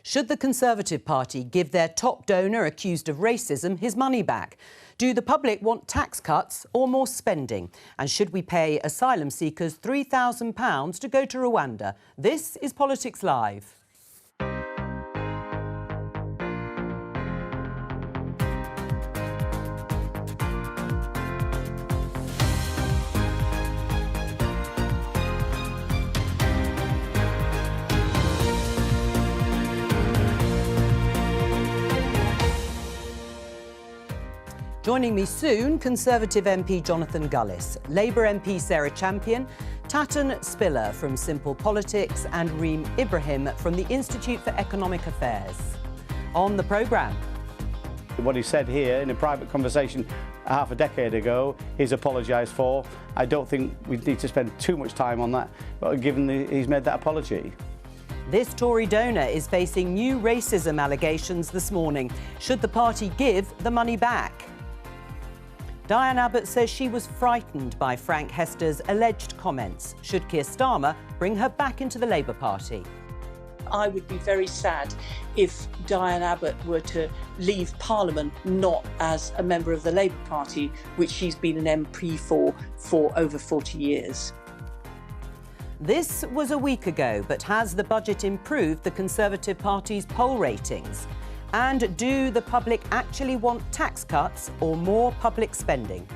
Should the Conservative Party give their top donor accused of racism his money back? Do the public want tax cuts or more spending? And should we pay asylum seekers £3,000 to go to Rwanda? This is Politics Live. Joining me soon, Conservative MP Jonathan Gullis, Labour MP Sarah Champion, Tatton Spiller from Simple Politics and Reem Ibrahim from the Institute for Economic Affairs. On the programme. What he said here in a private conversation half a decade ago, he's apologised for. I don't think we need to spend too much time on that, but given he's made that apology. This Tory donor is facing new racism allegations this morning. Should the party give the money back? Diane Abbott says she was frightened by Frank Hester's alleged comments. Should Keir Starmer bring her back into the Labour Party? I would be very sad if Diane Abbott were to leave Parliament not as a member of the Labour Party, which she's been an MP for over 40 years. This was a week ago, but has the budget improved the Conservative Party's poll ratings? And do the public actually want tax cuts or more public spending?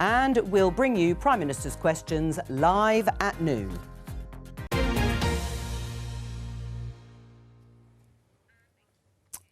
And we'll bring you Prime Minister's questions live at noon.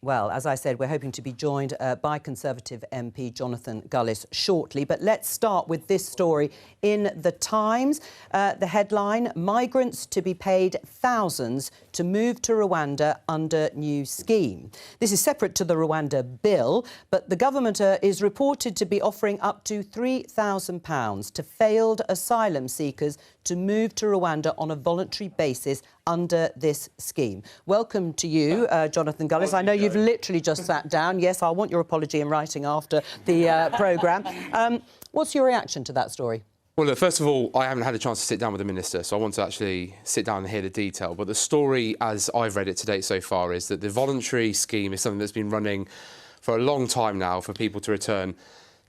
Well, as I said, we're hoping to be joined by Conservative MP Jonathan Gullis shortly. But let's start with this story in The Times. The headline, migrants to be paid thousands to move to Rwanda under new scheme. This is separate to the Rwanda bill, but the government is reported to be offering up to £3,000 to failed asylum seekers to move to Rwanda on a voluntary basis under this scheme. Welcome to you, Jonathan Gullis. I know you've literally just sat down. Yes, I want your apology in writing after the programme. What's your reaction to that story? Well, look, first of all, I haven't had a chance to sit down with the Minister, so I want to actually sit down and hear the detail. But the story, as I've read it to date so far, is that the voluntary scheme is something that's been running for a long time now for people to return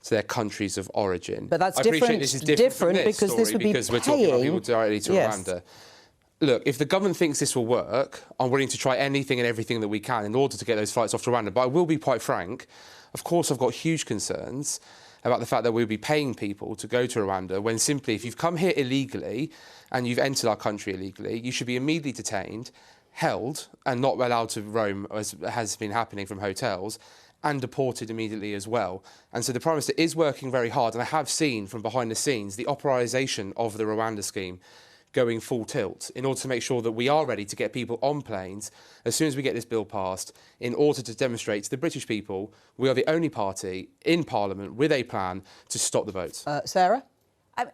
to their countries of origin. But that's different because this would be because we're talking about people directly to Rwanda. Look, if the government thinks this will work, I'm willing to try anything and everything that we can in order to get those flights off to Rwanda. But I will be quite frank. Of course, I've got huge concerns about the fact that we'll be paying people to go to Rwanda when simply, if you've come here illegally and you've entered our country illegally, you should be immediately detained, held, and not allowed to roam, as has been happening from hotels, and deported immediately as well. And so the Prime Minister is working very hard, and I have seen from behind the scenes the operatisation of the Rwanda scheme going full tilt in order to make sure that we are ready to get people on planes as soon as we get this bill passed in order to demonstrate to the British people we are the only party in Parliament with a plan to stop the boats. Sarah?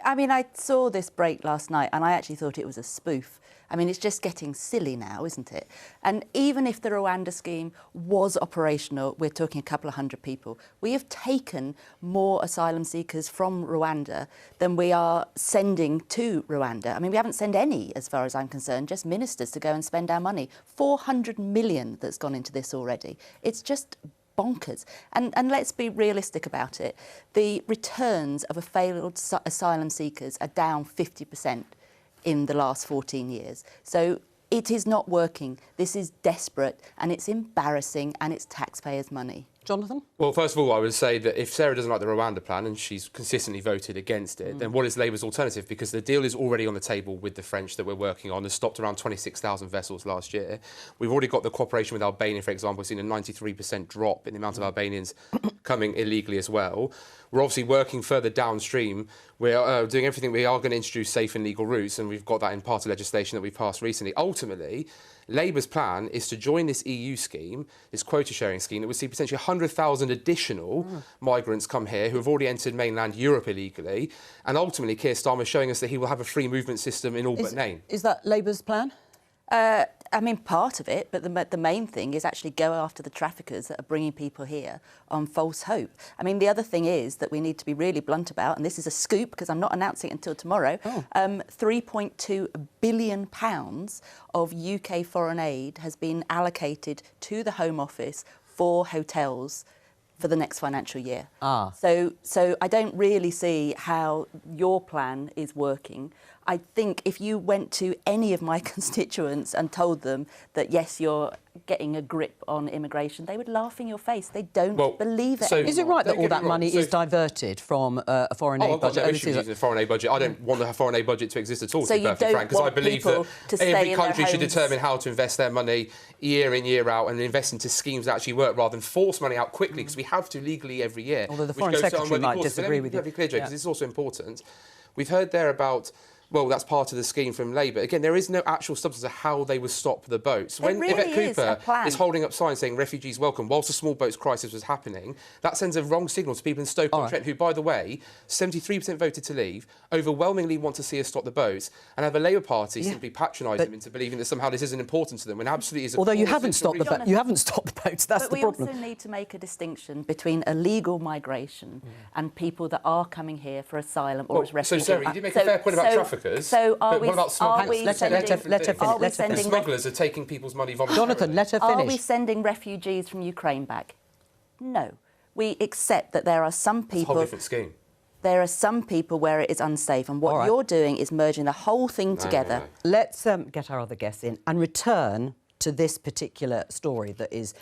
I mean, I saw this break last night and I actually thought it was a spoof. I mean, it's just getting silly now, isn't it? And even if the Rwanda scheme was operational, we're talking a couple of hundred people. We have taken more asylum seekers from Rwanda than we are sending to Rwanda. I mean, we haven't sent any, as far as I'm concerned, just ministers to go and spend our money. 400 million that's gone into this already. It's just bonkers. And let's be realistic about it. The returns of a failed asylum seekers are down 50% in the last 14 years. So it is not working. This is desperate and it's embarrassing and it's taxpayers' money. Jonathan? Well, first of all, I would say that if Sarah doesn't like the Rwanda plan and she's consistently voted against it, then what is Labour's alternative? Because the deal is already on the table with the French that we're working on. Has stopped around 26,000 vessels last year. We've already got the cooperation with Albania, for example. We've seen a 93% drop in the amount of Albanians coming illegally as well. We're obviously working further downstream. We're doing everything. We are going to introduce safe and legal routes, and we've got that in part of legislation that we passed recently. Ultimately, Labour's plan is to join this EU scheme, this quota-sharing scheme, that would see potentially 100,000 additional migrants come here who have already entered mainland Europe illegally. And ultimately, Keir Starmer is showing us that he will have a free movement system in all but name. Is that Labour's plan? I mean, part of it, but the main thing is actually go after the traffickers that are bringing people here on false hope. I mean, the other thing is that we need to be really blunt about, and this is a scoop because I'm not announcing it until tomorrow, £3.2 billion of UK foreign aid has been allocated to the Home Office for hotels for the next financial year. So I don't really see how your plan is working. I think if you went to any of my constituents and told them that, yes, you're getting a grip on immigration, they would laugh in your face. They don't believe it anymore. Is it right that all that money is diverted from a foreign aid budget? I've got no issue using the foreign aid budget. I don't want the foreign aid budget to exist at all, to be perfectly frank, because I believe that every country should determine how to invest their money year in, year out, and invest into schemes that actually work rather than force money out quickly, because we have to legally every year. Although the Foreign Secretary might disagree with you. Let me be clear, Joe, because it's also important. We've heard there about... Well, that's part of the scheme from Labour. Again, there is no actual substance of how they would stop the boats. When Yvette Cooper is holding up signs saying refugees welcome whilst the small boats crisis was happening, that sends a wrong signal to people in Stoke-on-Trent who, by the way, 73% voted to leave, overwhelmingly want to see us stop the boats, and have a Labour Party simply patronise them into believing that somehow this isn't important to them, when absolutely is. Although you haven't stopped the boats, that's the problem. But we also need to make a distinction between illegal migration and people that are coming here for asylum or as refugees. So, sorry, you did make a fair point about traffickers. So what about smugglers? Let her finish. The smugglers are taking people's money voluntarily. Jonathan, let her finish. Are we sending refugees from Ukraine back? No. We accept that there are some people... It's a whole different scheme. There are some people where it is unsafe, and what you're doing is merging the whole thing together. No. Let's get our other guests in and return to this particular story that is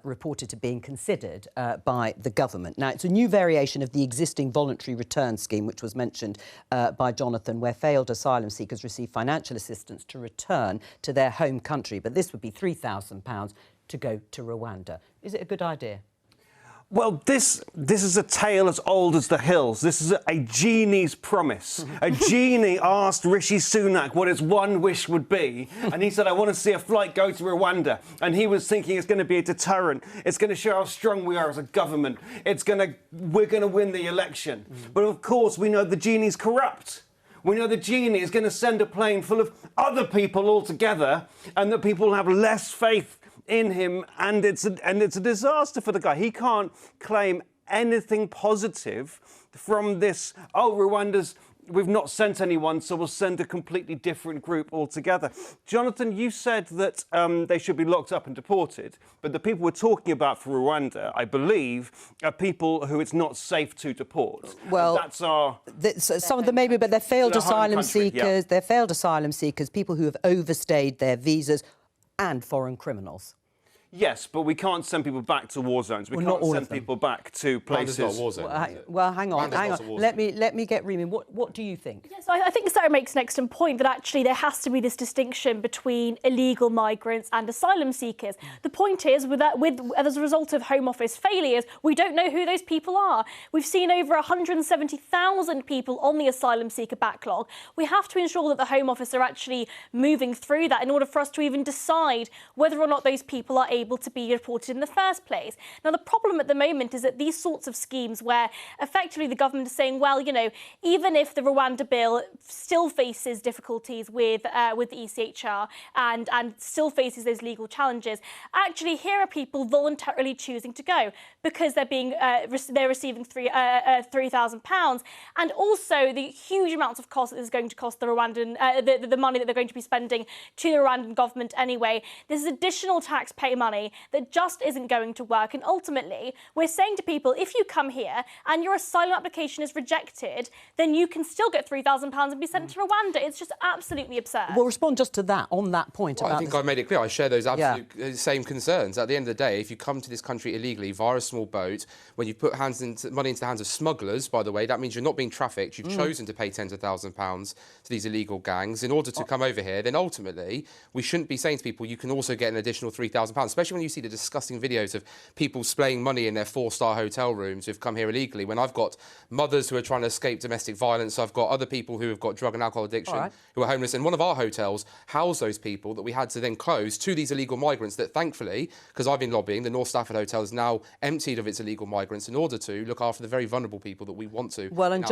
reported to being considered by the government. Now, it's a new variation of the existing voluntary return scheme, which was mentioned by Jonathan, where failed asylum seekers receive financial assistance to return to their home country. But this would be £3,000 to go to Rwanda. Is it a good idea? Well, this is a tale as old as the hills. This is a genie's promise. A genie asked Rishi Sunak what his one wish would be, and he said, I want to see a flight go to Rwanda. And he was thinking it's going to be a deterrent. It's going to show how strong we are as a government. We're going to win the election. But of course, we know the genie's corrupt. We know the genie is going to send a plane full of other people altogether, and that people have less faith in him, and it's a disaster for the guy. He can't claim anything positive from this. Oh, we've not sent anyone, so we'll send a completely different group altogether. Jonathan, you said that they should be locked up and deported, but the people we're talking about for Rwanda, I believe, are people who it's not safe to deport. Well, that's some of them maybe, but they're failed asylum seekers. Yeah. They're failed asylum seekers, people who have overstayed their visas, and foreign criminals. Yes, but we can't send people back to war zones. We can't send people back to places. Not a war zone, well, hang on. Let me get Reem in. What do you think? Yes, I think Sarah makes an excellent point that actually there has to be this distinction between illegal migrants and asylum seekers. The point is, as a result of Home Office failures, we don't know who those people are. We've seen over 170,000 people on the asylum seeker backlog. We have to ensure that the Home Office are actually moving through that in order for us to even decide whether or not those people are able to be reported in the first place. Now, the problem at the moment is that these sorts of schemes where effectively the government is saying, well, you know, even if the Rwanda bill still faces difficulties with the ECHR and still faces those legal challenges, actually here are people voluntarily choosing to go because they're receiving £3,000, and also the huge amounts of cost that is going to cost the Rwandan the money that they're going to be spending to the Rwandan government anyway. This is additional taxpayer money that just isn't going to work. And ultimately, we're saying to people, if you come here and your asylum application is rejected, then you can still get £3,000 and be sent to Rwanda. It's just absolutely absurd. Well, respond just to that, on that point. Well, I think I made it clear. I share those absolute same concerns. At the end of the day, if you come to this country illegally via a small boat, when you put money into the hands of smugglers, by the way, that means you're not being trafficked. You've chosen to pay tens of thousands of pounds to these illegal gangs in order to come over here. Then ultimately, we shouldn't be saying to people, you can also get an additional £3,000, especially when you see the disgusting videos of people splaying money in their 4-star hotel rooms who've come here illegally, when I've got mothers who are trying to escape domestic violence, I've got other people who have got drug and alcohol addiction, who are homeless, and one of our hotels housed those people that we had to then close to these illegal migrants that thankfully, because I've been lobbying, the North Stafford Hotel is now emptied of its illegal migrants in order to look after the very vulnerable people that we want to. Well, and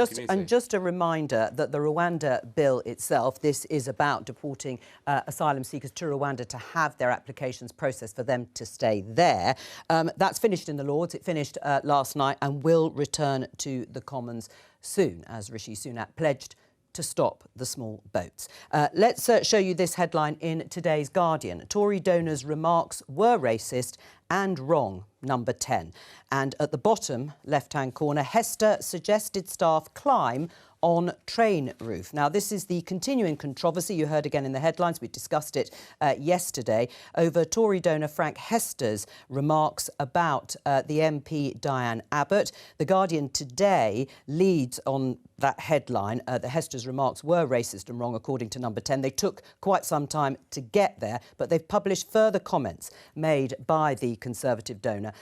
just a reminder that the Rwanda bill itself, this is about deporting asylum seekers to Rwanda to have their applications processed for them to stay there. That's finished in the Lords. It finished last night and will return to the Commons soon, as Rishi Sunak pledged to stop the small boats. Let's show you this headline in today's Guardian. Tory donors' remarks were racist and wrong, number 10. And at the bottom left-hand corner, Hester suggested staff climb on train roof. Now, this is the continuing controversy you heard again in the headlines. We discussed it yesterday over Tory donor Frank Hester's remarks about the MP Diane Abbott. The Guardian today leads on that headline that Hester's remarks were racist and wrong, according to number 10. They took quite some time to get there, but they've published further comments made by the Conservative donor,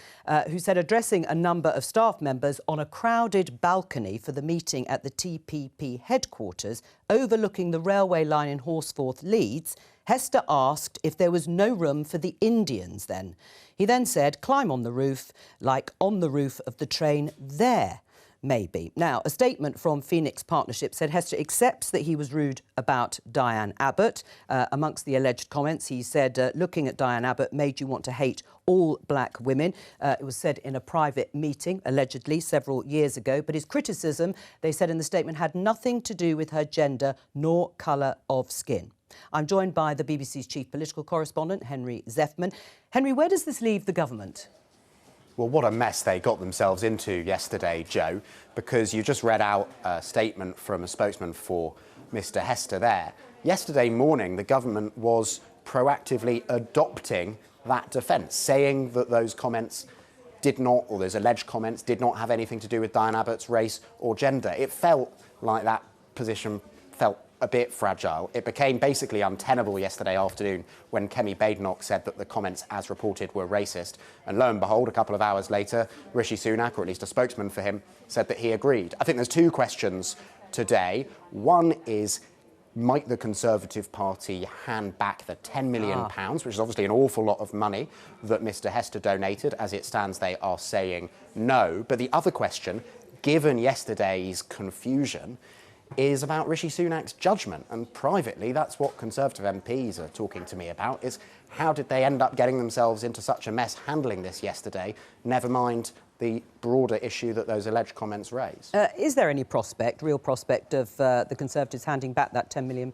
who said, addressing a number of staff members on a crowded balcony for the meeting at the TPP headquarters overlooking the railway line in Horsforth, Leeds, Hester asked if there was no room for the Indians then. He then said, climb on the roof, like on the roof of the train there. Maybe. Now, a statement from Phoenix Partnership said Hester accepts that he was rude about Diane Abbott. Amongst the alleged comments, he said, looking at Diane Abbott made you want to hate all black women. It was said in a private meeting, allegedly, several years ago. But his criticism, they said in the statement, had nothing to do with her gender nor colour of skin. I'm joined by the BBC's chief political correspondent, Henry Zeffman. Henry, where does this leave the government? Well, what a mess they got themselves into yesterday, Joe, because you just read out a statement from a spokesman for Mr. Hester there. Yesterday morning, the government was proactively adopting that defence, saying that those comments did not, or those alleged comments, did not have anything to do with Diane Abbott's race or gender. It felt like that position felt a bit fragile. It became basically untenable yesterday afternoon when Kemi Badenoch said that the comments as reported were racist. And lo and behold, a couple of hours later, Rishi Sunak, or at least a spokesman for him, said that he agreed. I think there's two questions today. One is, might the Conservative Party hand back the £10 million, which is obviously an awful lot of money that Mr. Hester donated? As it stands, they are saying no. But the other question, given yesterday's confusion, is about Rishi Sunak's judgment. And privately, that's what Conservative MPs are talking to me about, is how did they end up getting themselves into such a mess handling this yesterday, never mind the broader issue that those alleged comments raise. Is there any prospect, real prospect, of the Conservatives handing back that £10 million?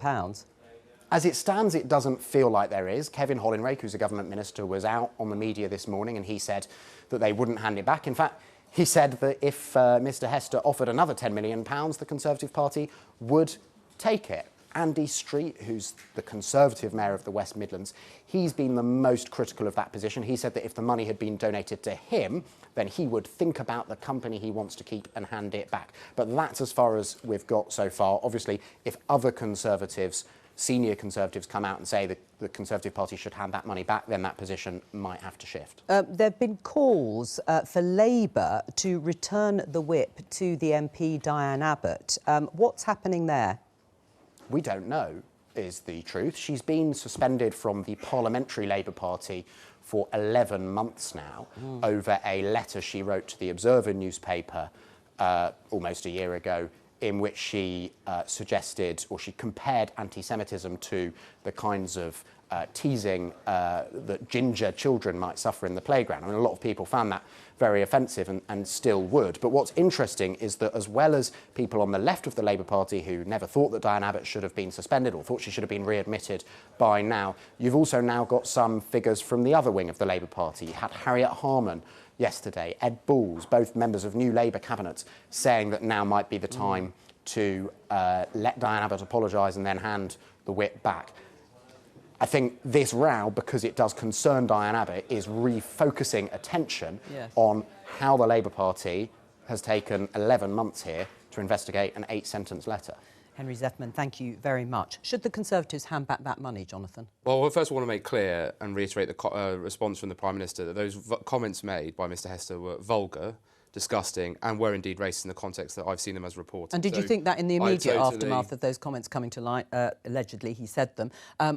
As it stands, it doesn't feel like there is. Kevin Hollinrake, who's a government minister, was out on the media this morning and he said that they wouldn't hand it back. In fact, he said that if Mr. Hester offered another £10 million, the Conservative Party would take it. Andy Street, who's the Conservative mayor of the West Midlands, he's been the most critical of that position. He said that if the money had been donated to him, then he would think about the company he wants to keep and hand it back. But that's as far as we've got so far. Obviously, if other Conservatives, senior Conservatives, come out and say that the Conservative Party should hand that money back, then that position might have to shift. There have been calls for Labour to return the whip to the MP Diane Abbott. What's happening there? We don't know, is the truth. She's been suspended from the Parliamentary Labour Party for 11 months now over a letter she wrote to the Observer newspaper almost a year ago, in which she suggested, or she compared anti-Semitism to the kinds of teasing that ginger children might suffer in the playground. I mean, a lot of people found that very offensive and still would. But what's interesting is that as well as people on the left of the Labour Party who never thought that Diane Abbott should have been suspended or thought she should have been readmitted by now, you've also now got some figures from the other wing of the Labour Party. You had Harriet Harman yesterday, Ed Balls, both members of new Labour cabinets, saying that now might be the time to let Diane Abbott apologise and then hand the whip back. I think this row, because it does concern Diane Abbott, is refocusing attention on how the Labour Party has taken 11 months here to investigate an 8-sentence letter. Henry Zethman, thank you very much. Should the Conservatives hand back that money, Jonathan? Well, first I want to make clear and reiterate the response from the Prime Minister that those comments made by Mr Hester were vulgar, disgusting and were indeed racist in the context that I've seen them as reported. And did you think that in the immediate aftermath of those comments coming to light, allegedly he said them,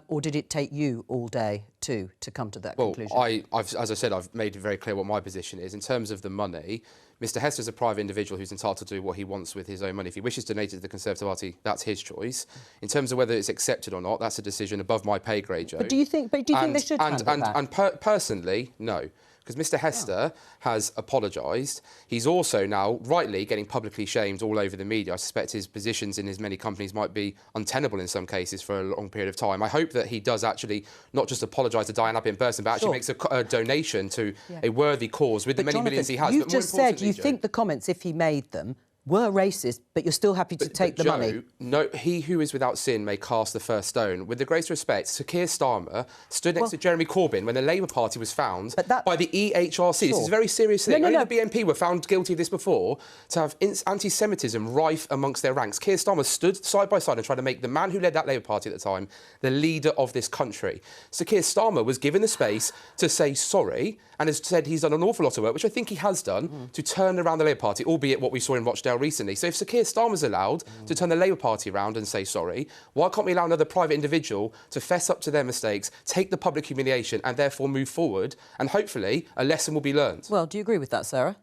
or did it take you all day to come to that conclusion? As I said, I've made it very clear what my position is. In terms of the money, Mr Hester is a private individual who's entitled to do what he wants with his own money. If he wishes to donate it to the Conservative Party, that's his choice. In terms of whether it's accepted or not, that's a decision above my pay grade, Joe. But do you think they should hand it back? And personally, no. Because Mr Hester has apologised. He's also now, rightly, getting publicly shamed all over the media. I suspect his positions in his many companies might be untenable in some cases for a long period of time. I hope that he does actually not just apologise to Diane Abbott in person, but actually makes a donation to a worthy cause with the many millions he has. You just said you think the comments, if he made them, were racist, but you're still happy to take the money. No, he who is without sin may cast the first stone. With the greatest respect, Sir Keir Starmer stood next to Jeremy Corbyn when the Labour Party was found by the EHRC. This is a very serious thing. Only the BNP were found guilty of this before, to have anti-Semitism rife amongst their ranks. Keir Starmer stood side by side and tried to make the man who led that Labour Party at the time the leader of this country. Sir Keir Starmer was given the space to say sorry and has said he's done an awful lot of work, which I think he has done, to turn around the Labour Party, albeit what we saw in Rochdale recently. So if Sir Keir Starmer's allowed to turn the Labour Party around and say sorry, why can't we allow another private individual to fess up to their mistakes, take the public humiliation and therefore move forward, and hopefully a lesson will be learned? Well, do you agree with that, Sarah?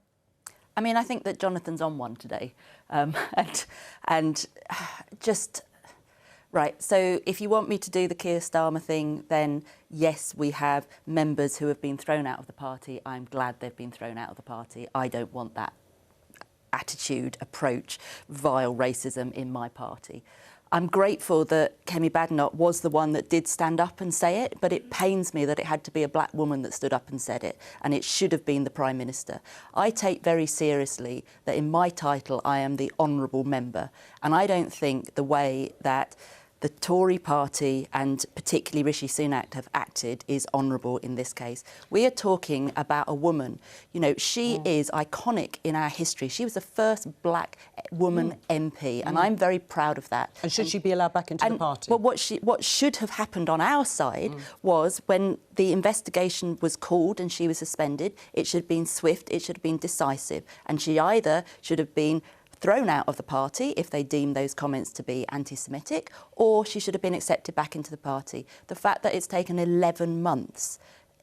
I mean, I think that Jonathan's on one today. And just... Right, so if you want me to do the Keir Starmer thing, then yes, we have members who have been thrown out of the party. I'm glad they've been thrown out of the party. I don't want that attitude, approach, vile racism in my party. I'm grateful that Kemi Badenoch was the one that did stand up and say it, but it pains me that it had to be a black woman that stood up and said it, and it should have been the Prime Minister. I take very seriously that in my title I am the honourable member, and I don't think the way that the Tory party and particularly Rishi Sunak have acted is honourable in this case. We are talking about a woman. You know, she is iconic in our history. She was the first black woman MP, and I'm very proud of that. And should she be allowed back into the party? Well, what should have happened on our side was when the investigation was called and she was suspended, it should have been swift, it should have been decisive, and she either should have been thrown out of the party if they deemed those comments to be anti-Semitic, or she should have been accepted back into the party. The fact that it's taken 11 months,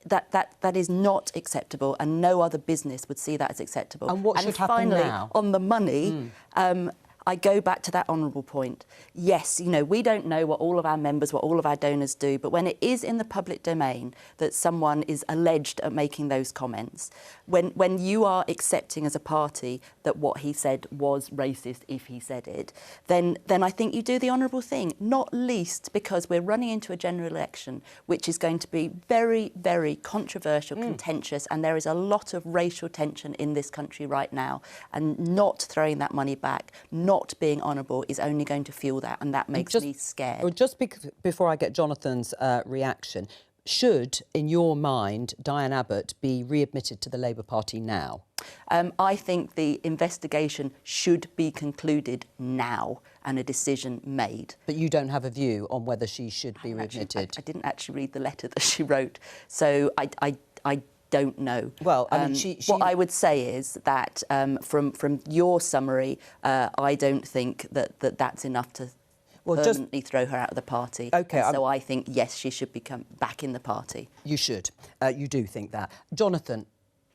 that is not acceptable, and no other business would see that as acceptable. And what should happen now? On the money, I go back to that honourable point. Yes, you know, we don't know what all of our members, what all of our donors do, but when it is in the public domain that someone is alleged of making those comments, when you are accepting as a party that what he said was racist, if he said it, then I think you do the honourable thing, not least because we're running into a general election, which is going to be very, very controversial, contentious, and there is a lot of racial tension in this country right now, and not throwing that money back, not being honourable is only going to fuel that, and that makes me scared. Just before I get Jonathan's reaction, should, in your mind, Diane Abbott be readmitted to the Labour Party now? I think the investigation should be concluded now and a decision made. But you don't have a view on whether she should be readmitted? I didn't actually read the letter that she wrote, so I don't know. Well, I mean, what I would say is that from your summary, I don't think that's enough to permanently throw her out of the party. OK. So I think, yes, she should become back in the party. You should. You do think that. Jonathan,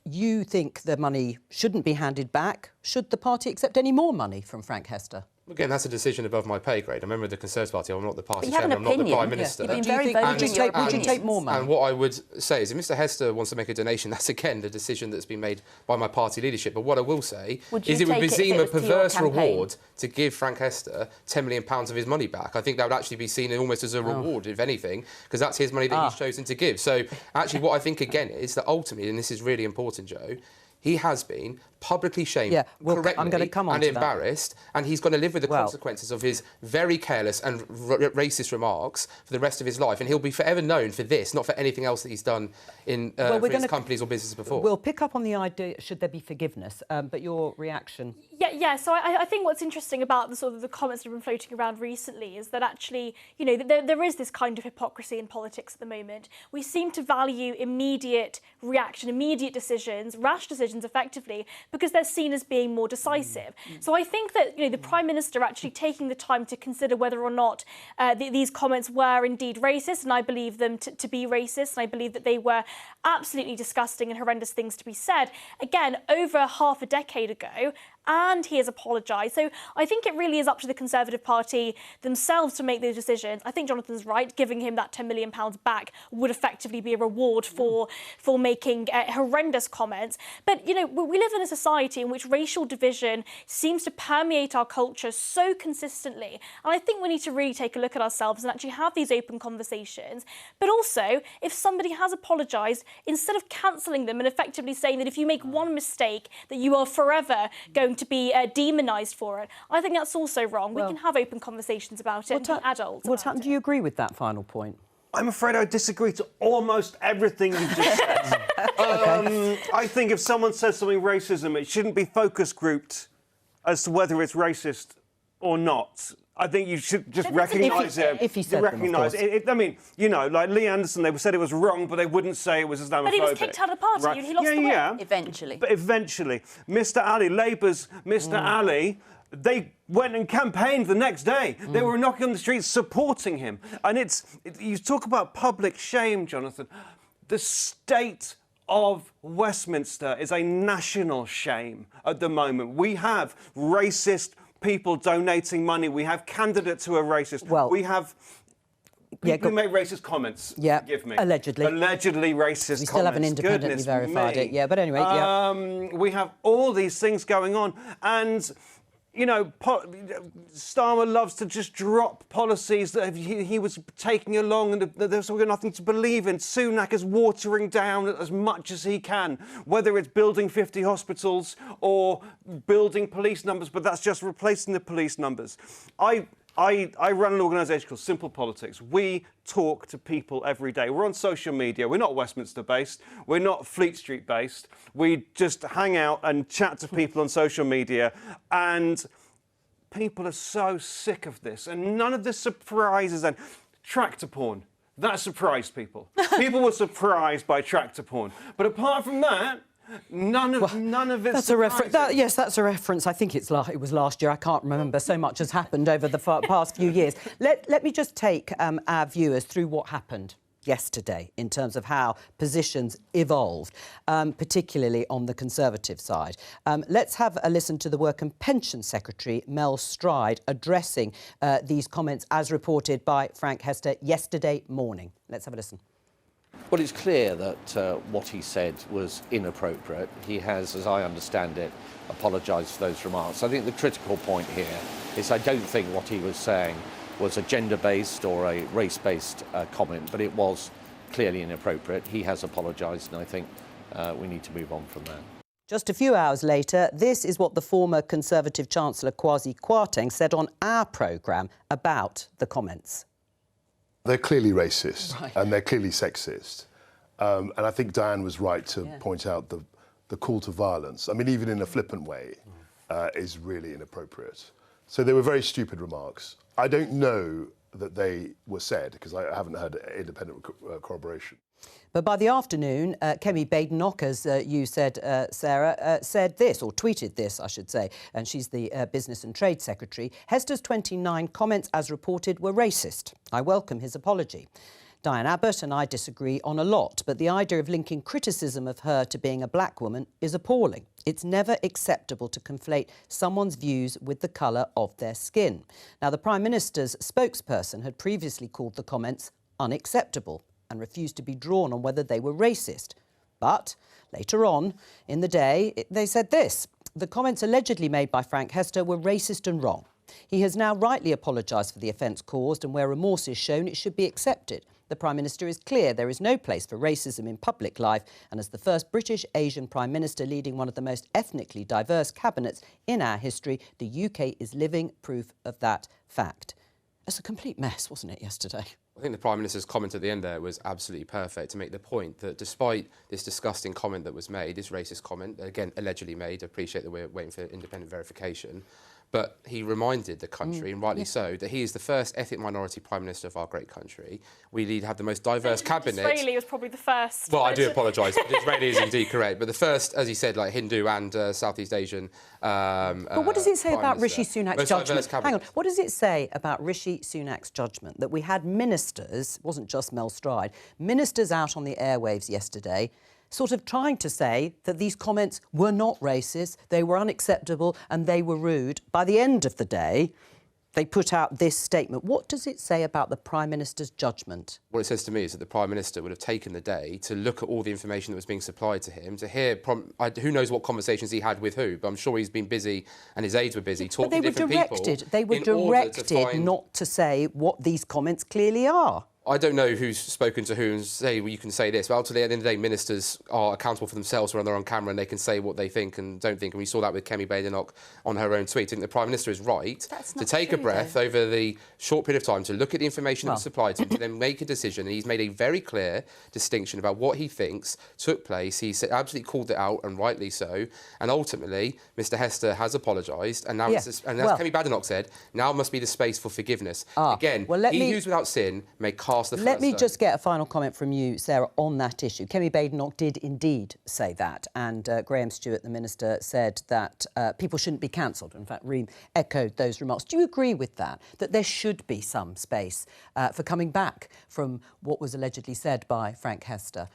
you think the money shouldn't be handed back. Should the party accept any more money from Frank Hester? Again, that's a decision above my pay grade. I'm a member of the Conservative Party. I'm not the party But you have chairman. an I'm not the opinion. Prime Minister. You've been very vocal in your Would you take more money? And what I would say is, if Mr Hester wants to make a donation, that's again the decision that's been made by my party leadership. But what I will say is it would seem a perverse reward to give Frank Hester £10 million of his money back. I think that would actually be seen almost as a reward, if anything, because that's his money that he's chosen to give. So actually what I think again is that ultimately, and this is really important, Joe, he has been publicly shamed correctly I'm going to come on and to embarrassed, and he's going to live with the consequences of his very careless and racist remarks for the rest of his life, and he'll be forever known for this, not for anything else that he's done in for his companies or businesses before. We'll pick up on the idea, should there be forgiveness, but your reaction? Yeah, Yeah. So I think what's interesting about the sort of the comments that have been floating around recently is that actually, you know, there is this kind of hypocrisy in politics at the moment. We seem to value immediate reaction, immediate decisions, rash decisions, effectively, because they're seen as being more decisive. So I think that, you know, the Prime Minister actually taking the time to consider whether or not these comments were indeed racist, and I believe them to be racist, and I believe that they were absolutely disgusting and horrendous things to be said. Again, over half a decade ago, and he has apologised. So I think it really is up to the Conservative Party themselves to make those decisions. I think Jonathan's right. Giving him that £10 million back would effectively be a reward for making horrendous comments. But, you know, we live in a society in which racial division seems to permeate our culture so consistently. And I think we need to really take a look at ourselves and actually have these open conversations. But also, if somebody has apologised, instead of cancelling them and effectively saying that if you make one mistake, that you are forever going to be demonised for it, I think that's also wrong. We can have open conversations about it and be adults. Do you agree with that final point? I'm afraid I disagree to almost everything you've just said. I think if someone says something racism, it shouldn't be focus grouped as to whether it's racist or not. I think you should just recognise it. If he said recognise it. I mean, you know, like Lee Anderson, they said it was wrong, but they wouldn't say it was Islamophobic. But he was kicked out of the party. Right. He lost the win. Eventually. But eventually. Mr Ali, Labour's Mr Ali, they went and campaigned the next day. They were knocking on the streets supporting him. And you talk about public shame, Jonathan. The state of Westminster is a national shame at the moment. We have racist people donating money. We have candidates who are racist. Well, we have people who make racist comments. Yeah, forgive me. allegedly Allegedly racist comments. We still haven't independently verified it. Yeah, but anyway, yeah. We have all these things going on, and you know, Starmer loves to just drop policies that he was taking along, and there's nothing to believe in. Sunak is watering down as much as he can, whether it's building 50 hospitals or building police numbers, but that's just replacing the police numbers. I run an organisation called Simple Politics. We talk to people every day. We're on social media. We're not Westminster-based. We're not Fleet Street-based. We just hang out and chat to people on social media. And people are so sick of this. And none of this surprises them. Tractor porn. That surprised people. People were surprised by tractor porn. But apart from that, none of it. That's a reference. Yes, that's a reference. I think it was last year. I can't remember. So much has happened over the past few years. Let me just take our viewers through what happened yesterday in terms of how positions evolved, particularly on the Conservative side. Let's have a listen to the Work and Pension Secretary, Mel Stride, addressing these comments as reported by Frank Hester yesterday morning. Let's have a listen. Well, it's clear that what he said was inappropriate. He has, as I understand it, apologised for those remarks. I think the critical point here is I don't think what he was saying was a gender-based or a race-based comment, but it was clearly inappropriate. He has apologised, and I think we need to move on from that. Just a few hours later, this is what the former Conservative Chancellor Kwasi Kwarteng said on our programme about the comments. They're clearly racist, and they're clearly sexist. And I think Diane was right to point out the call to violence. I mean, even in a flippant way, is really inappropriate. So they were very stupid remarks. I don't know that they were said, because I haven't had independent corroboration. But by the afternoon, Kemi Badenoch, as you said, Sarah, said this, or tweeted this, I should say, and she's the Business and Trade Secretary. Hester's 29 comments, as reported, were racist. I welcome his apology. Diane Abbott and I disagree on a lot, but the idea of linking criticism of her to being a black woman is appalling. It's never acceptable to conflate someone's views with the colour of their skin. Now, the Prime Minister's spokesperson had previously called the comments unacceptable and refused to be drawn on whether they were racist. But later on in the day, they said this. The comments allegedly made by Frank Hester were racist and wrong. He has now rightly apologised for the offence caused, and where remorse is shown, it should be accepted. The Prime Minister is clear there is no place for racism in public life, and as the first British Asian Prime Minister leading one of the most ethnically diverse cabinets in our history, the UK is living proof of that fact. It's a complete mess, wasn't it, yesterday? I think the Prime Minister's comment at the end there was absolutely perfect to make the point that despite this disgusting comment that was made, this racist comment, again, allegedly made, I appreciate that we're waiting for independent verification, but he reminded the country, and rightly so, that he is the first ethnic minority Prime Minister of our great country. We have the most diverse cabinet. Israeli was probably the first. Well, I do apologise. Israeli is indeed correct, but the first, as he said, like Hindu and Southeast Asian. But what does it say about Rishi Sunak's judgment? Hang on. What does it say about Rishi Sunak's judgment that we had ministers, it wasn't just Mel Stride, ministers out on the airwaves yesterday, sort of trying to say that these comments were not racist, they were unacceptable and they were rude. By the end of the day, they put out this statement. What does it say about the Prime Minister's judgment? What it says to me is that the Prime Minister would have taken the day to look at all the information that was being supplied to him, to hear, who knows what conversations he had with who, but I'm sure he's been busy and his aides were busy talking to different people. They were directed not to say what these comments clearly are. I don't know who's spoken to who and say, well, you can say this. But ultimately, at the end of the day, ministers are accountable for themselves when they're on camera and they can say what they think and don't think. And we saw that with Kemi Badenoch on her own tweet. I think the Prime Minister is right to take a breath over the short period of time to look at the information that was supplied to him, to then make a decision. And he's made a very clear distinction about what he thinks took place. He absolutely called it out, and rightly so. And ultimately, Mr Hester has apologised. And now, and as Kemi Badenoch said, now must be the space for forgiveness. Again, he who's without sin may cast the first Let me stone. just get a final comment from you, Sarah, on that issue. Kemi Badenoch did indeed say that, and Graham Stewart, the Minister, said that people shouldn't be cancelled. In fact, Reem echoed those remarks. Do you agree with that there should be some space for coming back from what was allegedly said by Frank Hester,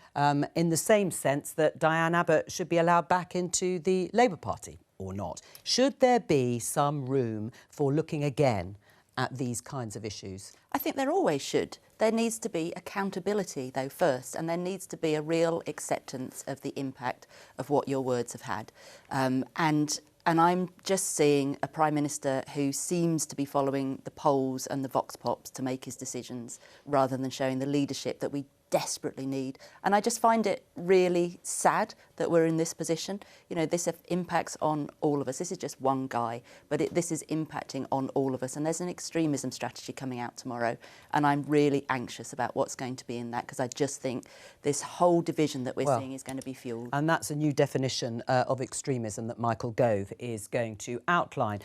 in the same sense that Diane Abbott should be allowed back into the Labour Party or not? Should there be some room for looking again at these kinds of issues? I think there always should. There needs to be accountability, though, first, and there needs to be a real acceptance of the impact of what your words have had. And I'm just seeing a Prime Minister who seems to be following the polls and the vox pops to make his decisions, rather than showing the leadership that we desperately need. And I just find it really sad that we're in this position. You know, this impacts on all of us. This is just one guy, but this is impacting on all of us. And there's an extremism strategy coming out tomorrow, and I'm really anxious about what's going to be in that, because I just think this whole division that we're seeing is going to be fuelled. And that's a new definition of extremism that Michael Gove is going to outline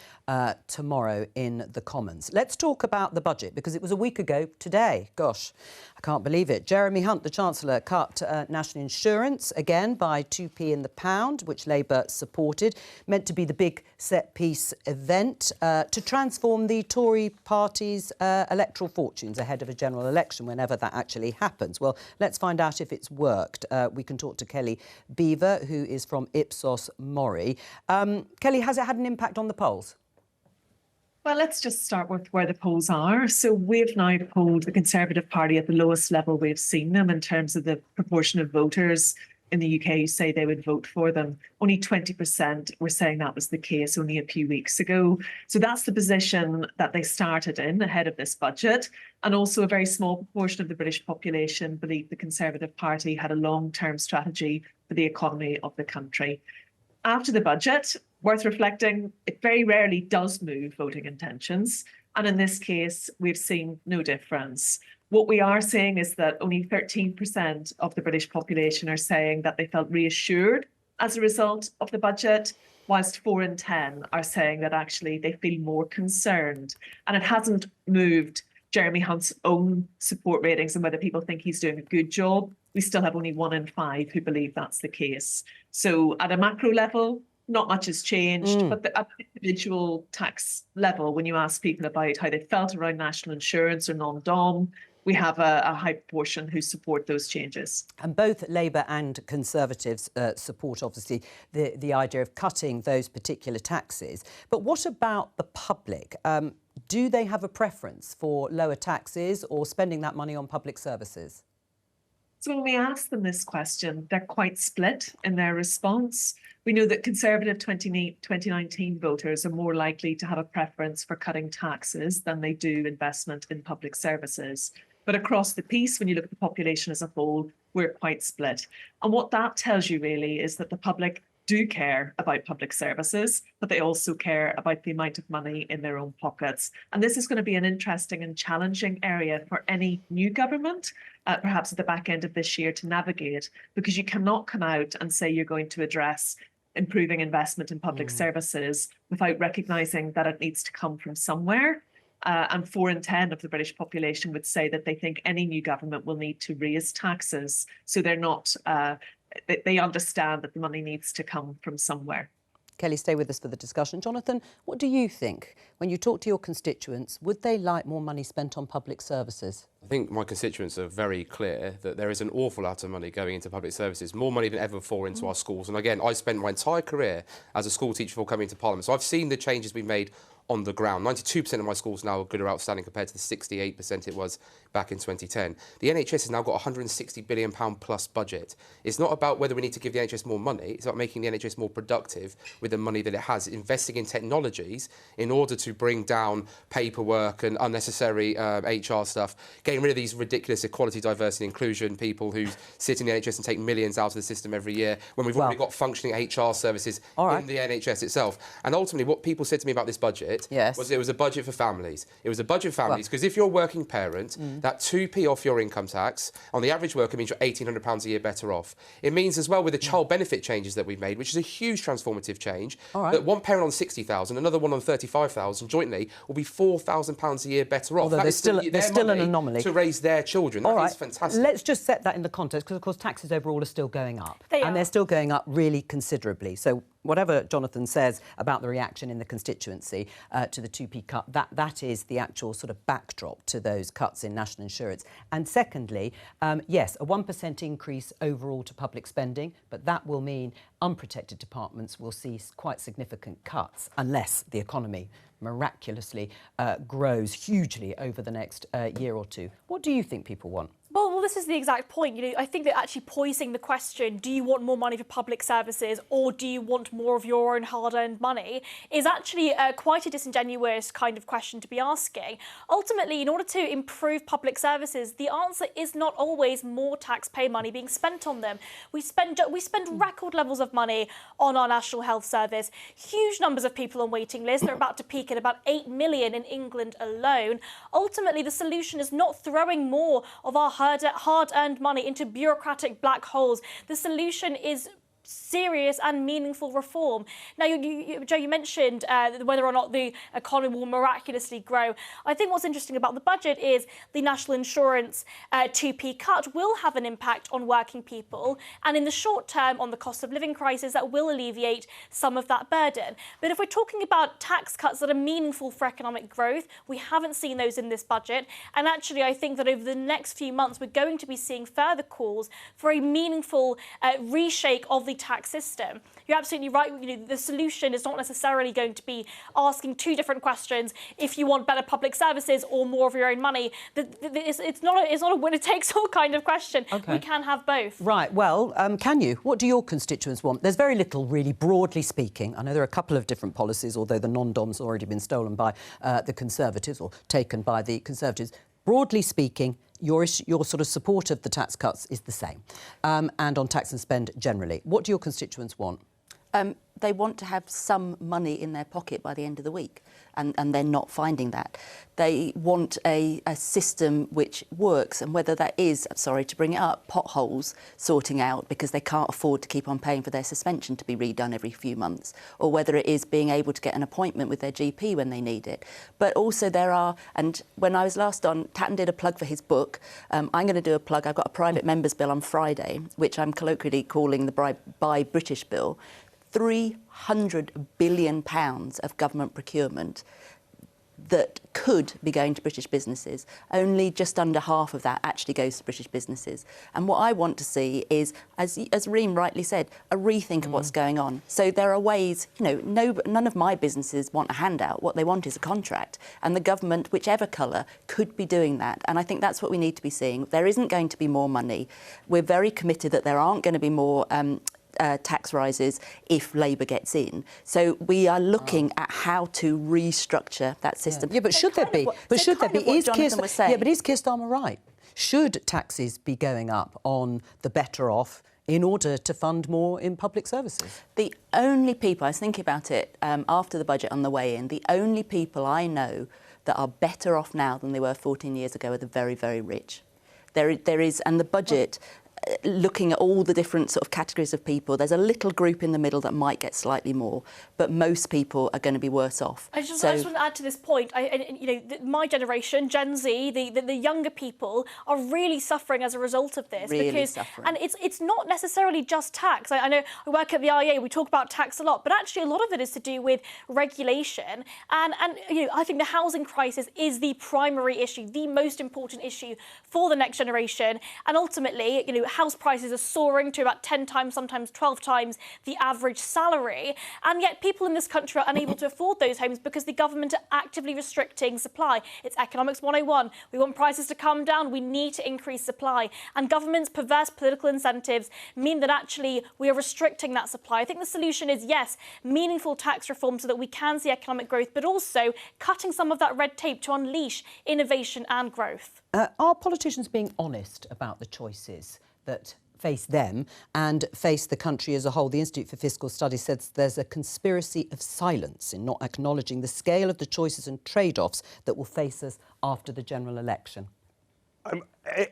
tomorrow in the Commons. Let's talk about the budget, because it was a week ago today. Gosh, I can't believe it. Jeremy Hunt, the Chancellor, cut national insurance again by 2p in the pound, which Labour supported, meant to be the big set-piece event to transform the Tory party's electoral fortunes ahead of a general election, whenever that actually happens. Well, let's find out if it's worked. We can talk to Kelly Beaver, who is from Ipsos Mori. Kelly, has it had an impact on the polls? Well, let's just start with where the polls are. So we've now polled the Conservative Party at the lowest level we've seen them in terms of the proportion of voters in the UK who say they would vote for them. Only 20% were saying that was the case only a few weeks ago. So that's the position that they started in ahead of this budget. And also a very small proportion of the British population believed the Conservative Party had a long-term strategy for the economy of the country. After the budget, worth reflecting, it very rarely does move voting intentions. And in this case, we've seen no difference. What we are seeing is that only 13% of the British population are saying that they felt reassured as a result of the budget, whilst 4 in 10 are saying that actually they feel more concerned. And it hasn't moved Jeremy Hunt's own support ratings and whether people think he's doing a good job. We still have only 1 in 5 who believe that's the case. So at a macro level, not much has changed, but at the individual tax level, when you ask people about how they felt around national insurance or non-dom, we have a high proportion who support those changes. And both Labour and Conservatives support, obviously, the idea of cutting those particular taxes. But what about the public? Do they have a preference for lower taxes or spending that money on public services? So when we ask them this question, they're quite split in their response. We know that Conservative 2019 voters are more likely to have a preference for cutting taxes than they do investment in public services. But across the piece, when you look at the population as a whole, we're quite split. And what that tells you really is that the public do care about public services, but they also care about the amount of money in their own pockets. And this is going to be an interesting and challenging area for any new government, perhaps at the back end of this year, to navigate, because you cannot come out and say you're going to address improving investment in public services without recognising that it needs to come from somewhere. And 4 in 10 of the British population would say that they think any new government will need to raise taxes. So they're not, they understand that the money needs to come from somewhere. Kelly, stay with us for the discussion. Jonathan, what do you think? When you talk to your constituents, would they like more money spent on public services? I think my constituents are very clear that there is an awful lot of money going into public services, more money than ever before into our schools. And again, I spent my entire career as a school teacher before coming to Parliament, so I've seen the changes we've made on the ground. 92% of my schools now are good or outstanding compared to the 68% it was back in 2010. The NHS has now got a £160 billion plus budget. It's not about whether we need to give the NHS more money, it's about making the NHS more productive with the money that it has, investing in technologies in order to bring down paperwork and unnecessary HR stuff, getting rid of these ridiculous equality, diversity, inclusion people who sit in the NHS and take millions out of the system every year when we've already got functioning HR services in the NHS itself. And ultimately, what people said to me about this budget was it was a budget for families. It was a budget for families because if you're a working parent, that 2p off your income tax on the average worker means you're £1,800 a year better off. It means as well with the child benefit changes that we've made, which is a huge transformative change, that one parent on 60,000, another one on 35,000 jointly will be £4,000 a year better off. Although there's still an anomaly to raise their children. That is fantastic. Let's just set that in the context because, of course, taxes overall are still going up. They're still going up really considerably. So whatever Jonathan says about the reaction in the constituency to the 2p cut, that is the actual sort of backdrop to those cuts in national insurance. And secondly, yes, a 1% increase overall to public spending, but that will mean unprotected departments will see quite significant cuts unless the economy miraculously grows hugely over the next year or two. What do you think people want? Well, this is the exact point. You know, I think that actually posing the question, do you want more money for public services or do you want more of your own hard-earned money, is actually quite a disingenuous kind of question to be asking. Ultimately, in order to improve public services, the answer is not always more taxpayer money being spent on them. We spend record levels of money on our National Health Service, huge numbers of people on waiting lists. They're about to peak at about 8 million in England alone. Ultimately, the solution is not throwing more of our hard-earned money into bureaucratic black holes. The solution is serious and meaningful reform. Now, Joe, you mentioned whether or not the economy will miraculously grow. I think what's interesting about the budget is the national insurance 2p cut will have an impact on working people, and in the short term on the cost of living crisis that will alleviate some of that burden. But if we're talking about tax cuts that are meaningful for economic growth, we haven't seen those in this budget, and actually I think that over the next few months we're going to be seeing further calls for a meaningful reshake of the tax system. You're absolutely right. You know, the solution is not necessarily going to be asking two different questions: if you want better public services or more of your own money. It's not a winner-takes-all kind of question. We can have both. Right. Well, can you? What do your constituents want? There's very little, really, broadly speaking. I know there are a couple of different policies, although the non-dom's already been stolen by the Conservatives or taken by the Conservatives. Broadly speaking, your sort of support of the tax cuts is the same, and on tax and spend generally. What do your constituents want? They want to have some money in their pocket by the end of the week, and they're not finding that. They want a system which works, and whether that is, sorry to bring it up, potholes sorting out because they can't afford to keep on paying for their suspension to be redone every few months, or whether it is being able to get an appointment with their GP when they need it. But also there are, and when I was last on, Tatton did a plug for his book. I'm going to do a plug. I've got a private members bill on Friday, which I'm colloquially calling the Buy British Bill. £300 billion of government procurement that could be going to British businesses. Only just under half of that actually goes to British businesses. And what I want to see is, as Reem rightly said, a rethink of what's going on. So there are ways, you know, none of my businesses want a handout. What they want is a contract. And the government, whichever colour, could be doing that. And I think that's what we need to be seeing. There isn't going to be more money. We're very committed that there aren't going to be more tax rises if Labour gets in. So we are looking at how to restructure that system. Yeah, but should there be? But should there be? Is Keir Starmer right? Should taxes be going up on the better off in order to fund more in public services? The only people, I was thinking about it after the budget on the way in, the only people I know that are better off now than they were 14 years ago are the very, very rich. There is, and the budget, looking at all the different sort of categories of people, there's a little group in the middle that might get slightly more, but most people are going to be worse off. I just want to add to this point. My generation, Gen Z, the younger people, are really suffering as a result of this. Really suffering. And it's not necessarily just tax. I know I work at the IEA. We talk about tax a lot, but actually a lot of it is to do with regulation. And I think the housing crisis is the primary issue, the most important issue for the next generation. And ultimately, house prices are soaring to about 10 times, sometimes 12 times the average salary. And yet people in this country are unable to afford those homes because the government are actively restricting supply. It's economics 101. We want prices to come down. We need to increase supply. And government's perverse political incentives mean that actually we are restricting that supply. I think the solution is, yes, meaningful tax reform so that we can see economic growth, but also cutting some of that red tape to unleash innovation and growth. Are politicians being honest about the choices that face them and face the country as a whole? The Institute for Fiscal Studies says there's a conspiracy of silence in not acknowledging the scale of the choices and trade-offs that will face us after the general election.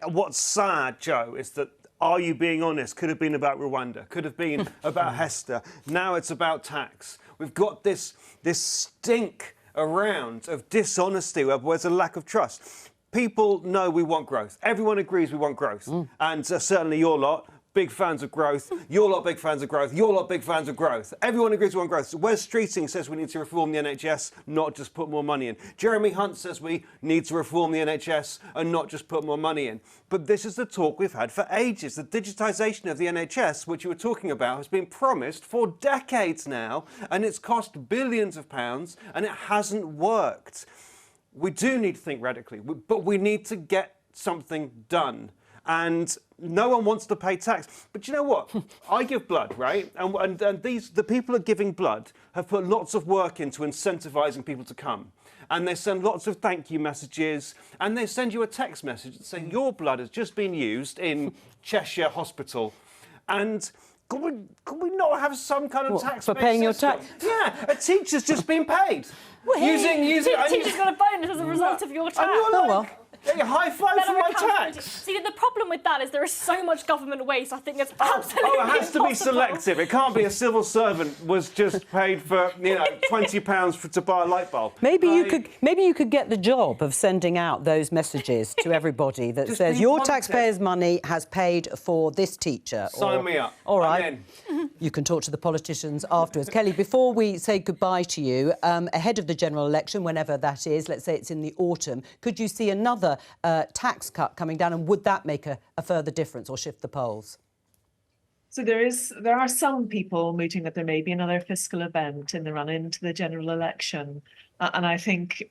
What's sad, Joe, is that are you being honest? Could have been about Rwanda, could have been about Hester. Now it's about tax. We've got this stink around of dishonesty where there's a lack of trust. People know we want growth. Everyone agrees we want growth. And certainly your lot, big fans of growth. Your lot, big fans of growth. Your lot, big fans of growth. Everyone agrees we want growth. So Wes Streeting says we need to reform the NHS, not just put more money in. Jeremy Hunt says we need to reform the NHS and not just put more money in. But this is the talk we've had for ages. The digitisation of the NHS, which you were talking about, has been promised for decades now, and it's cost billions of pounds, and it hasn't worked. We do need to think radically, but we need to get something done. And no one wants to pay tax. But you know what? I give blood, right? And the people who are giving blood have put lots of work into incentivising people to come. And they send lots of thank you messages, and they send you a text message saying your blood has just been used in Cheshire Hospital. And could we not have some kind of tax for paying your tax? Yeah, a teacher's just been paid. Using teachers got a bonus as a result of your tax. And you're like, high five for my tax. See, the problem with that is there is so much government waste. I think it's absolutely it has to be selective. It can't be a civil servant was just paid for £20 to buy a light bulb. Maybe you could get the job of sending out those messages to everybody that says your taxpayers' money has paid for this teacher. Sign me up. All right. You can talk to the politicians afterwards. Kelly, before we say goodbye to you, ahead of the general election, whenever that is, let's say it's in the autumn, could you see another tax cut coming down, and would that make a further difference or shift the polls? So there are some people mooting that there may be another fiscal event in the run-in to the general election, and I think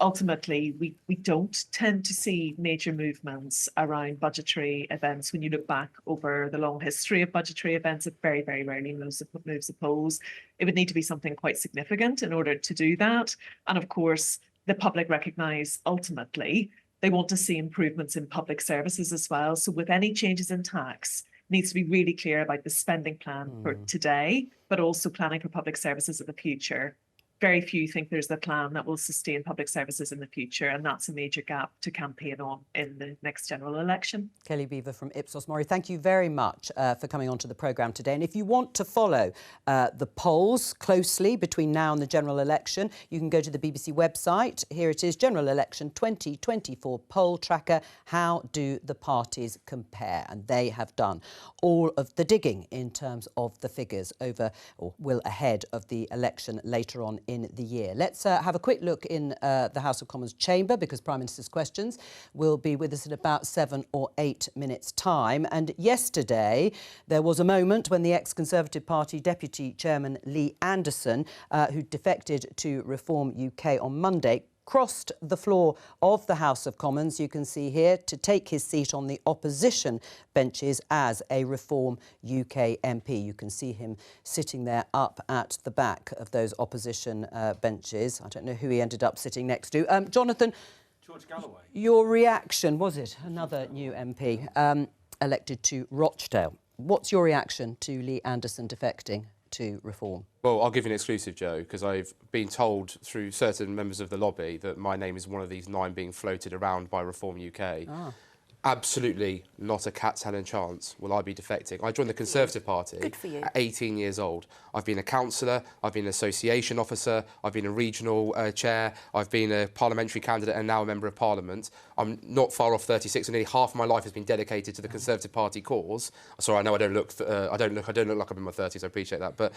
ultimately we don't tend to see major movements around budgetary events. When you look back over the long history of budgetary events, it very, very rarely moves the polls. It would need to be something quite significant in order to do that, and of course the public recognise ultimately they want to see improvements in public services as well. So with any changes in tax, it needs to be really clear about the spending plan for today, but also planning for public services in the future. Very few think there's a plan that will sustain public services in the future, and that's a major gap to campaign on in the next general election. Kelly Beaver from Ipsos Mori, thank you very much for coming onto the programme today. And if you want to follow the polls closely between now and the general election, you can go to the BBC website. Here it is, General Election 2024 Poll Tracker. How do the parties compare? And they have done all of the digging in terms of the figures ahead of the election later on in the year. Let's have a quick look in the House of Commons chamber, because Prime Minister's questions will be with us in about 7 or 8 minutes' time. And yesterday there was a moment when the ex-Conservative Party Deputy Chairman Lee Anderson, who defected to Reform UK on Monday, crossed the floor of the House of Commons, you can see here, to take his seat on the opposition benches as a Reform UK MP. You can see him sitting there up at the back of those opposition benches. I don't know who he ended up sitting next to. Jonathan, George Galloway. Your reaction, was it another new MP elected to Rochdale? What's your reaction to Lee Anderson defecting to Reform? Well, I'll give you an exclusive, Joe, because I've been told through certain members of the lobby that my name is one of these 9 being floated around by Reform UK. Absolutely not a cat's Helen chance will I be defecting. I joined the Conservative Party at 18 years old. I've been a councillor, I've been an association officer, I've been a regional chair, I've been a parliamentary candidate and now a member of Parliament. I'm not far off 36, and nearly half of my life has been dedicated to the Conservative Party cause. Sorry, I know I don't look like I'm in my 30s. I appreciate that, but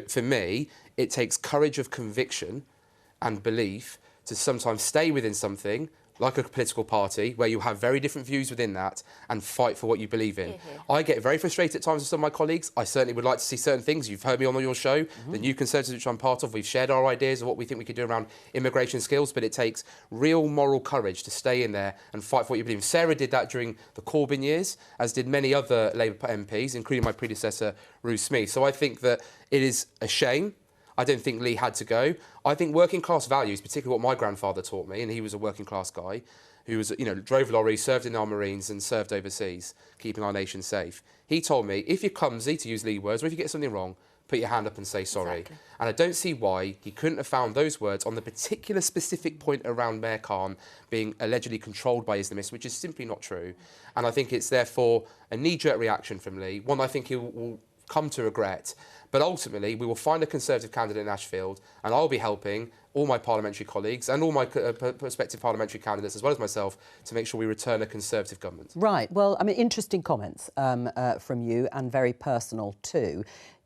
for me, it takes courage of conviction and belief to sometimes stay within something like a political party, where you have very different views within that and fight for what you believe in. I get very frustrated at times with some of my colleagues. I certainly would like to see certain things. You've heard me on your show, the New Conservatives, which I'm part of. We've shared our ideas of what we think we could do around immigration skills, but it takes real moral courage to stay in there and fight for what you believe in. Sarah did that during the Corbyn years, as did many other Labour MPs, including my predecessor, Ruth Smith. So I think that it is a shame. I don't think Lee had to go. I think working class values, particularly what my grandfather taught me, and he was a working class guy, who was, drove lorries, served in our Marines and served overseas, keeping our nation safe. He told me, if you're clumsy, to use Lee words, or if you get something wrong, put your hand up and say sorry. Exactly. And I don't see why he couldn't have found those words on the particular specific point around Mayor Khan being allegedly controlled by Islamists, which is simply not true. And I think it's therefore a knee-jerk reaction from Lee, one I think he will come to regret. But ultimately, we will find a Conservative candidate in Ashfield, and I'll be helping all my parliamentary colleagues and all my prospective parliamentary candidates, as well as myself, to make sure we return a Conservative government. Right. Well, I mean, interesting comments from you, and very personal too.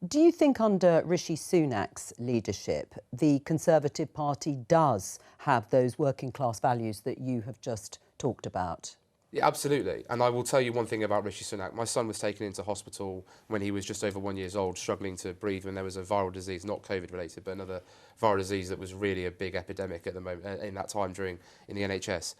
Do you think under Rishi Sunak's leadership, the Conservative Party does have those working class values that you have just talked about? Yeah, absolutely. And I will tell you one thing about Rishi Sunak. My son was taken into hospital when he was just over 1 year old, struggling to breathe when there was a viral disease, not COVID related, but another viral disease that was really a big epidemic at the moment, in that time in the NHS.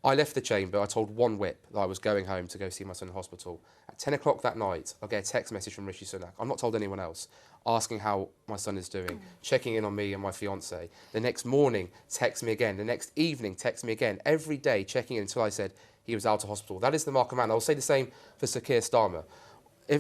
I left the chamber. I told one whip that I was going home to go see my son in hospital. At 10 o'clock that night, I'll get a text message from Rishi Sunak. I'm not told anyone else, asking how my son is doing, checking in on me and my fiancée. The next morning, text me again. The next evening, text me again. Every day, checking in until I said he was out of hospital. That is the mark of man. I'll say the same for Sir Keir Starmer.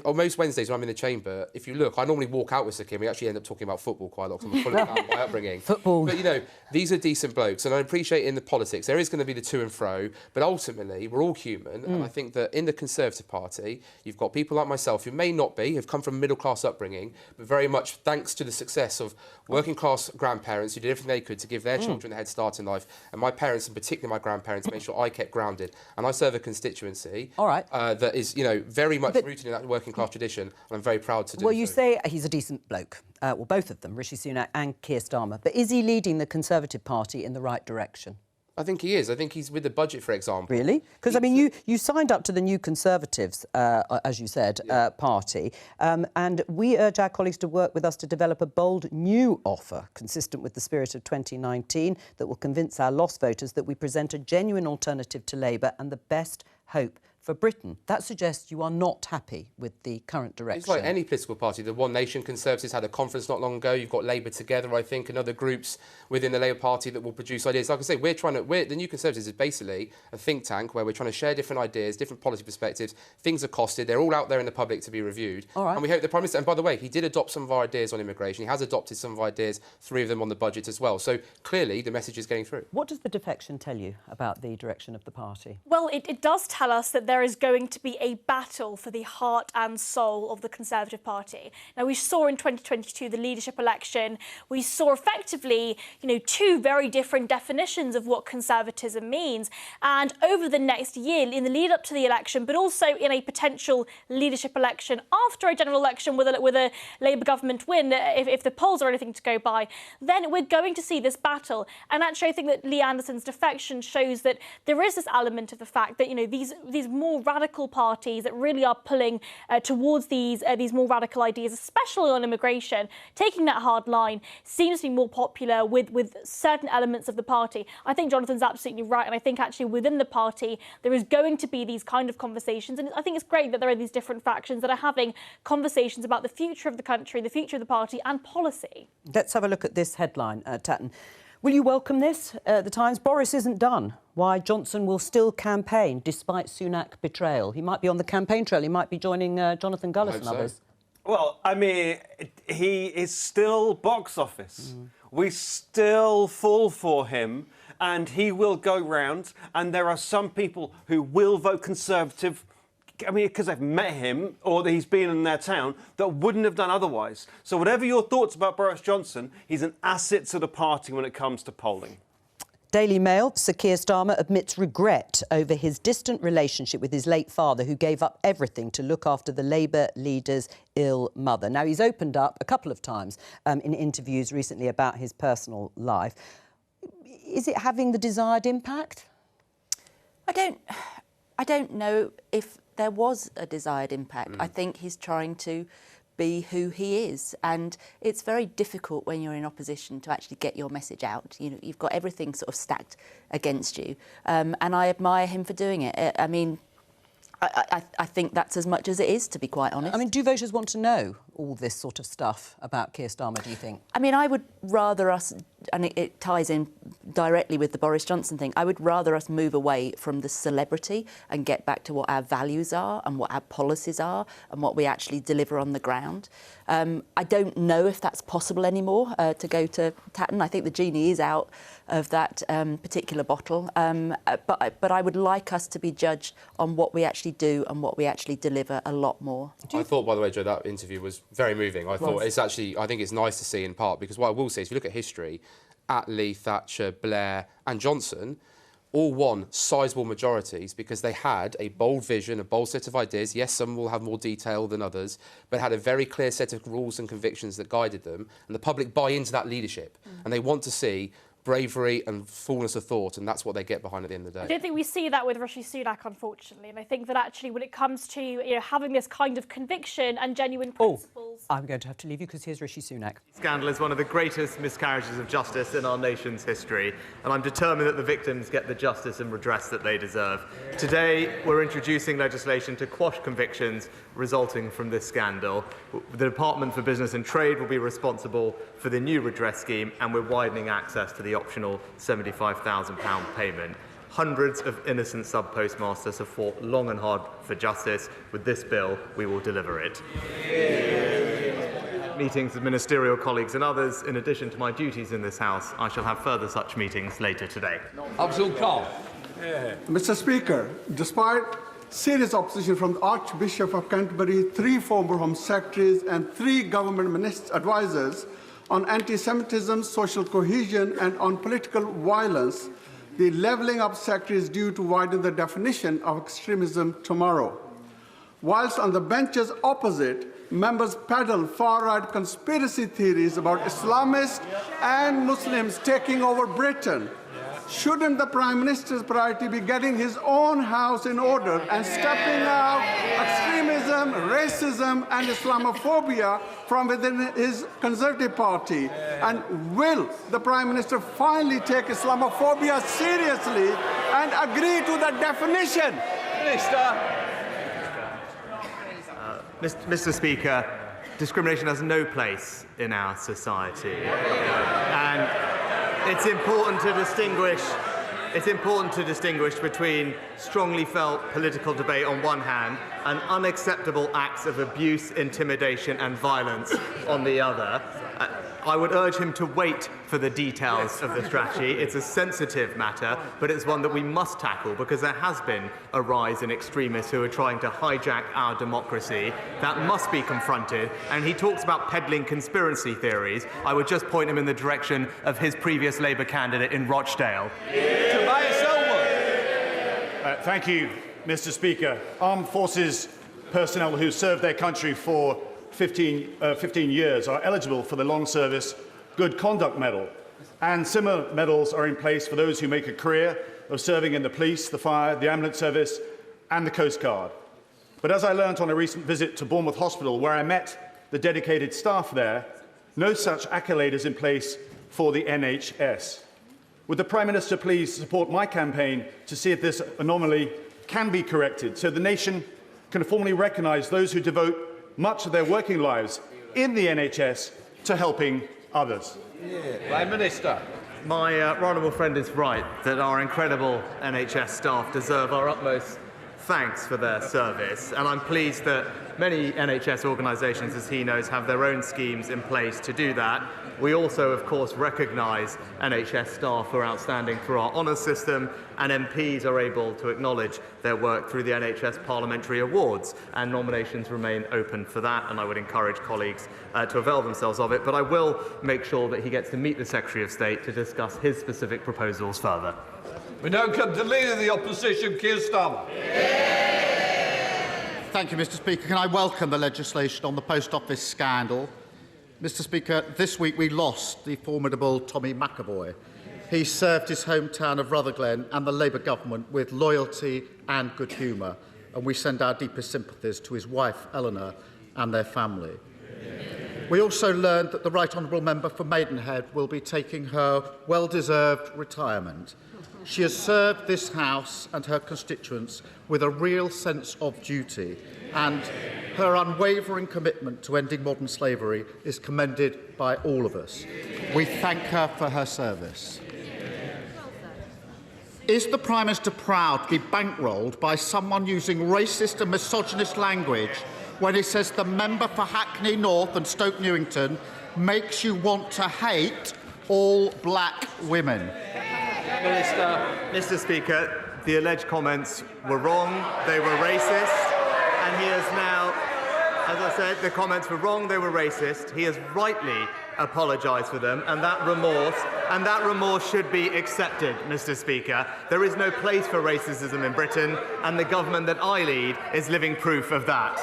On most Wednesdays when I'm in the chamber, if you look, I normally walk out with Sir Keir. We actually end up talking about football quite a lot, because I'm fully down my upbringing. Football. But, these are decent blokes, and I appreciate in the politics, there is going to be the to and fro, but ultimately, we're all human, and I think that in the Conservative Party, you've got people like myself who may not be, have come from middle-class upbringing, but very much thanks to the success of working-class grandparents who did everything they could to give their children a head start in life, and my parents, and particularly my grandparents, made sure I kept grounded. And I serve a constituency that is, very much rooted in that working class tradition, and I'm very proud to do so. Well, you say he's a decent bloke. Well, both of them, Rishi Sunak and Keir Starmer. But is he leading the Conservative Party in the right direction? I think he is. I think he's with the budget, for example. Really? Because, I mean, you signed up to the New Conservatives, as you said, party, and we urge our colleagues to work with us to develop a bold new offer consistent with the spirit of 2019 that will convince our lost voters that we present a genuine alternative to Labour and the best hope for Britain. That suggests you are not happy with the current direction. It's like any political party. The One Nation Conservatives had a conference not long ago. You've got Labour Together, I think, and other groups within the Labour Party that will produce ideas. Like I say, the New Conservatives is basically a think tank where we're trying to share different ideas, different policy perspectives. Things are costed. They're all out there in the public to be reviewed. All right. And we hope the Prime Minister, and by the way, he did adopt some of our ideas on immigration. He has adopted some of our ideas, 3 of them on the budget as well. So clearly the message is getting through. What does the defection tell you about the direction of the party? Well, it does tell us that there is going to be a battle for the heart and soul of the Conservative Party. Now, we saw in 2022 the leadership election, we saw effectively, 2 very different definitions of what conservatism means. And over the next year, in the lead up to the election, but also in a potential leadership election after a general election with a Labour government win, if the polls are anything to go by, then we're going to see this battle. And actually, I think that Lee Anderson's defection shows that there is this element of the fact that, these more radical parties that really are pulling towards these more radical ideas, especially on immigration, taking that hard line, seems to be more popular with certain elements of the party. I think Jonathan's absolutely right, and I think actually within the party there is going to be these kind of conversations, and I think it's great that there are these different factions that are having conversations about the future of the country, the future of the party and policy. Let's have a look at this headline, Tatton. Will you welcome this? The Times, Boris isn't done. Why Johnson will still campaign despite Sunak betrayal. He might be on the campaign trail. He might be joining Jonathan Gullis and others. Well, I mean, he is still box office. We still fall for him, and he will go round, and there are some people who will vote Conservative, I mean, because they've met him or that he's been in their town, that wouldn't have done otherwise. So whatever your thoughts about Boris Johnson, he's an asset to the party when it comes to polling. Daily Mail, Sir Keir Starmer admits regret over his distant relationship with his late father, who gave up everything to look after the Labour leader's ill mother. Now, he's opened up a couple of times in interviews recently about his personal life. Is it having the desired impact? I don't know if there was a desired impact. I think he's trying to be who he is, and it's very difficult when you're in opposition to actually get your message out. You know, you've got everything sort of stacked against you, and I admire him for doing it. I mean, I think that's as much as it is, to be quite honest. I mean, do voters want to know all this sort of stuff about Keir Starmer, do you think? I mean, I would rather us, and it ties in directly with the Boris Johnson thing, I would rather us move away from the celebrity and get back to what our values are and what our policies are and what we actually deliver on the ground. I don't know if that's possible anymore to go to Tatton. I think the genie is out of that particular bottle. But I would like us to be judged on what we actually do and what we actually deliver a lot more. I thought, by the way, Joe, that interview was very moving. I think it's nice to see in part, because what I will say is, if you look at history, Attlee, Thatcher, Blair and Johnson all won sizable majorities because they had a bold vision, a bold set of ideas. Yes, some will have more detail than others, but had a very clear set of rules and convictions that guided them, and the public buy into that leadership. And they want to see bravery and fullness of thought, and that's what they get behind at the end of the day. I don't think we see that with Rishi Sunak, unfortunately, and I think that actually when it comes to having this kind of conviction and genuine principles... I'm going to have to leave you because here's Rishi Sunak. Scandal is one of the greatest miscarriages of justice in our nation's history, and I'm determined that the victims get the justice and redress that they deserve. Today, we're introducing legislation to quash convictions resulting from this scandal. The Department for Business and Trade will be responsible for the new redress scheme, and we're widening access to the optional £75,000 payment. Hundreds of innocent sub-postmasters have fought long and hard for justice. With this bill, we will deliver it. Meetings with ministerial colleagues and others. In addition to my duties in this House, I shall have further such meetings later today. Abdul Khan. Mr. Speaker, despite serious opposition from the Archbishop of Canterbury, 3 former Home Secretaries and 3 government advisors on anti-Semitism, social cohesion and on political violence, the levelling up secretary is due to widen the definition of extremism tomorrow. Whilst on the benches opposite, members peddle far-right conspiracy theories about Islamists and Muslims taking over Britain. Shouldn't the Prime Minister's priority be getting his own house in order and stepping out extremism, racism and Islamophobia from within his Conservative Party? And will the Prime Minister finally take Islamophobia seriously and agree to the definition? Mr. Speaker, discrimination has no place in our society. And it's important to distinguish between strongly felt political debate on one hand and unacceptable acts of abuse, intimidation and violence on the other. I would urge him to wait for the details of the strategy. It's a sensitive matter, but it's one that we must tackle because there has been a rise in extremists who are trying to hijack our democracy. That must be confronted. And he talks about peddling conspiracy theories. I would just point him in the direction of his previous Labour candidate in Rochdale. Thank you, Mr. Speaker. Armed Forces personnel who served their country for 15 years are eligible for the Long Service Good Conduct Medal, and similar medals are in place for those who make a career of serving in the police, the fire, the ambulance service and the Coast Guard. But as I learnt on a recent visit to Bournemouth Hospital, where I met the dedicated staff there, no such accolade is in place for the NHS. Would the Prime Minister please support my campaign to see if this anomaly can be corrected so the nation can formally recognise those who devote much of their working lives in the NHS to helping others? Prime Minister. My honourable friend is right that our incredible NHS staff deserve our utmost thanks for their service, and I'm pleased that many NHS organisations, as he knows, have their own schemes in place to do that. We also, of course, recognise NHS staff who are outstanding through our honours system, and MPs are able to acknowledge their work through the NHS Parliamentary Awards, and nominations remain open for that, and I would encourage colleagues to avail themselves of it. But I will make sure that he gets to meet the Secretary of State to discuss his specific proposals further. We now come to Leader of the Opposition, Keir Starmer. Thank you, Mr. Speaker. Can I welcome the legislation on the post office scandal? Mr. Speaker, this week we lost the formidable Tommy McAvoy. He served his hometown of Rutherglen and the Labour government with loyalty and good humour, and we send our deepest sympathies to his wife, Eleanor, and their family. We also learned that the Right Honourable Member for Maidenhead will be taking her well-deserved retirement. She has served this House and her constituents with a real sense of duty, and her unwavering commitment to ending modern slavery is commended by all of us. We thank her for her service. Is the Prime Minister proud to be bankrolled by someone using racist and misogynist language when he says the member for Hackney North and Stoke Newington makes you want to hate all black women? Mr. Speaker, the alleged comments were wrong, they were racist, and he has now, as I said, the comments were wrong, they were racist. He has rightly apologised for them, and that remorse should be accepted, Mr. Speaker. There is no place for racism in Britain, and the government that I lead is living proof of that.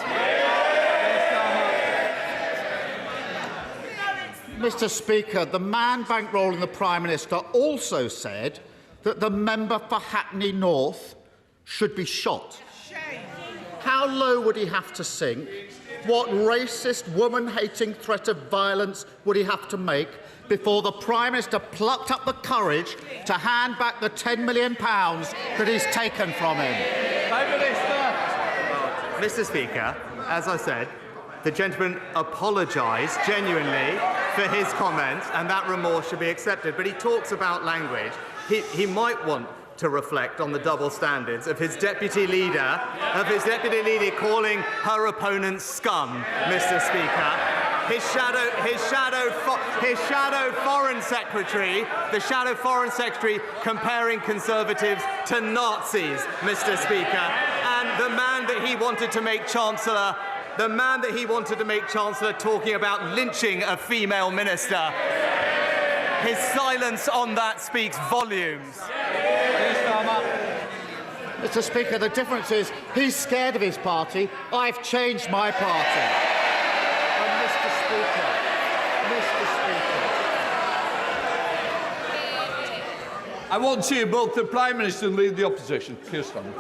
Mr. Speaker, the man bankrolling the Prime Minister also said that the member for Hackney North should be shot. How low would he have to sink? What racist, woman-hating threat of violence would he have to make before the Prime Minister plucked up the courage to hand back the £10 million that he's taken from him? Mr. Speaker, as I said, the gentleman apologised genuinely for his comments, and that remorse should be accepted. But he talks about language. He might want to reflect on the double standards of his deputy leader, calling her opponent scum, Mr. Speaker. His shadow foreign secretary, the shadow foreign secretary, comparing Conservatives to Nazis, Mr. Speaker, and the man that he wanted to make Chancellor. The man that he wanted to make Chancellor talking about lynching a female minister. His silence on that speaks volumes. Mr. Speaker, the difference is he's scared of his party. I've changed my party. And Mr. Speaker, I want to hear both the Prime Minister and Leader of the Opposition, Keir Starmer.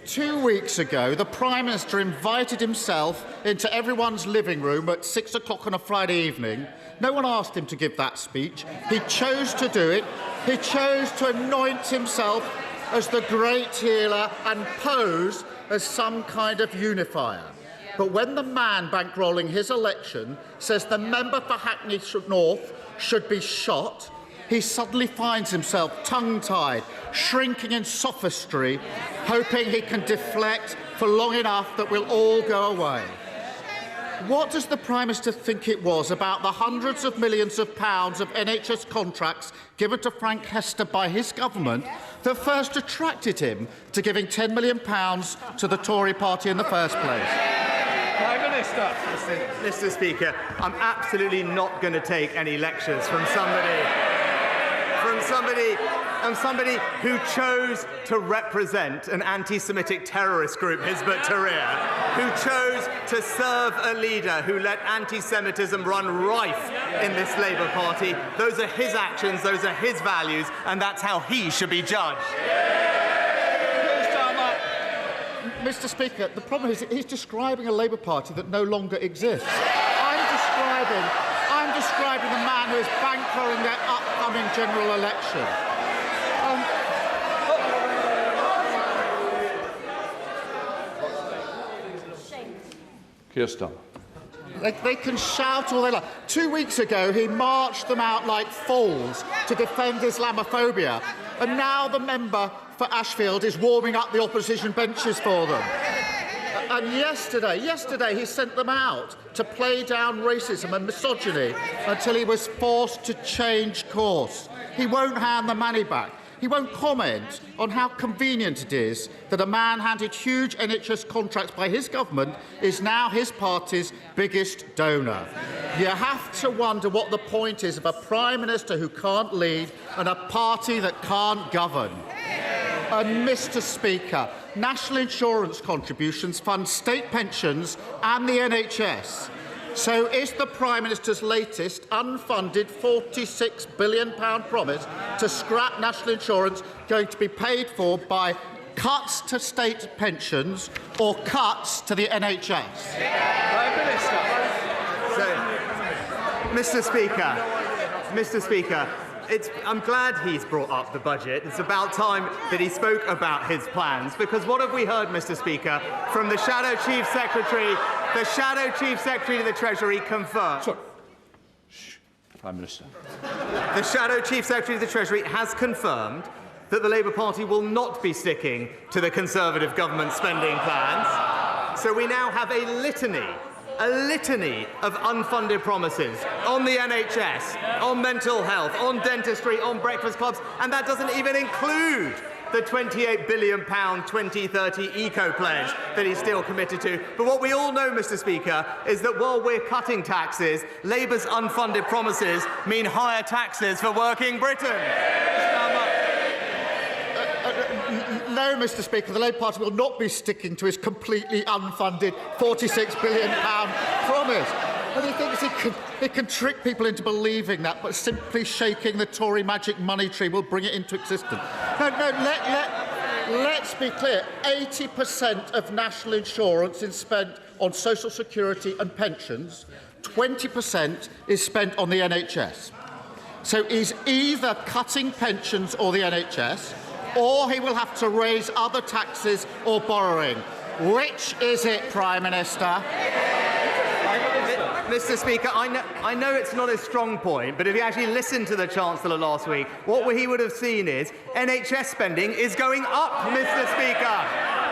2 weeks ago, the Prime Minister invited himself into everyone's living room at 6 o'clock on a Friday evening. No one asked him to give that speech. He chose to do it. He chose to anoint himself as the great healer and pose as some kind of unifier. But when the man bankrolling his election says the member for Hackney North should be shot, he suddenly finds himself tongue-tied, shrinking in sophistry, hoping he can deflect for long enough that we'll all go away. What does the Prime Minister think it was about the hundreds of millions of pounds of NHS contracts given to Frank Hester by his government that first attracted him to giving £10 million to the Tory party in the first place? Prime Minister. Mr. Speaker, I'm absolutely not going to take any lectures from somebody who chose to represent an anti-Semitic terrorist group, Hizb ut-Tahrir, who chose to serve a leader who let anti-Semitism run rife in this Labour Party. Those are his actions, those are his values, and that's how he should be judged. Mr. Speaker, the problem is he's describing a Labour Party that no longer exists. I'm describing the man who is bankrolling their upcoming general election. Keir Starmer. They can shout all they like. 2 weeks ago, he marched them out like fools to defend Islamophobia, and now the member for Ashfield is warming up the opposition benches for them. And yesterday he sent them out to play down racism and misogyny until he was forced to change course. He won't hand the money back. He won't comment on how convenient it is that a man handed huge NHS contracts by his government is now his party's biggest donor. You have to wonder what the point is of a Prime Minister who can't lead and a party that can't govern. And Mr. Speaker, national insurance contributions fund state pensions and the NHS. So is the Prime Minister's latest unfunded £46 billion promise to scrap national insurance going to be paid for by cuts to state pensions or cuts to the NHS? Prime Minister. So, Mr. Speaker, I'm glad he's brought up the budget. It's about time that he spoke about his plans, because what have we heard, Mr. Speaker, from the Shadow Chief Secretary? The Shadow Chief Secretary of the Treasury confirmed. Sorry. Shh. Prime Minister. The Shadow Chief Secretary of the Treasury has confirmed that the Labour Party will not be sticking to the Conservative government spending plans. So we now have a litany of unfunded promises on the NHS, on mental health, on dentistry, on breakfast clubs, and that doesn't even include the £28 billion 2030 eco-pledge that he's still committed to. But what we all know, Mr. Speaker, is that while we're cutting taxes, Labour's unfunded promises mean higher taxes for working Britain. No, Mr. Speaker, the Labour Party will not be sticking to his completely unfunded £46 billion promise. And he thinks he can trick people into believing that, but simply shaking the Tory magic money tree will bring it into existence. Let's be clear. 80% of national insurance is spent on social security and pensions. 20% is spent on the NHS. So he's either cutting pensions or the NHS, or he will have to raise other taxes or borrowing. Which is it, Prime Minister? Mr. Speaker, I know it's not his strong point, but if you actually listened to the Chancellor last week, what he would have seen is NHS spending is going up, Mr. Speaker.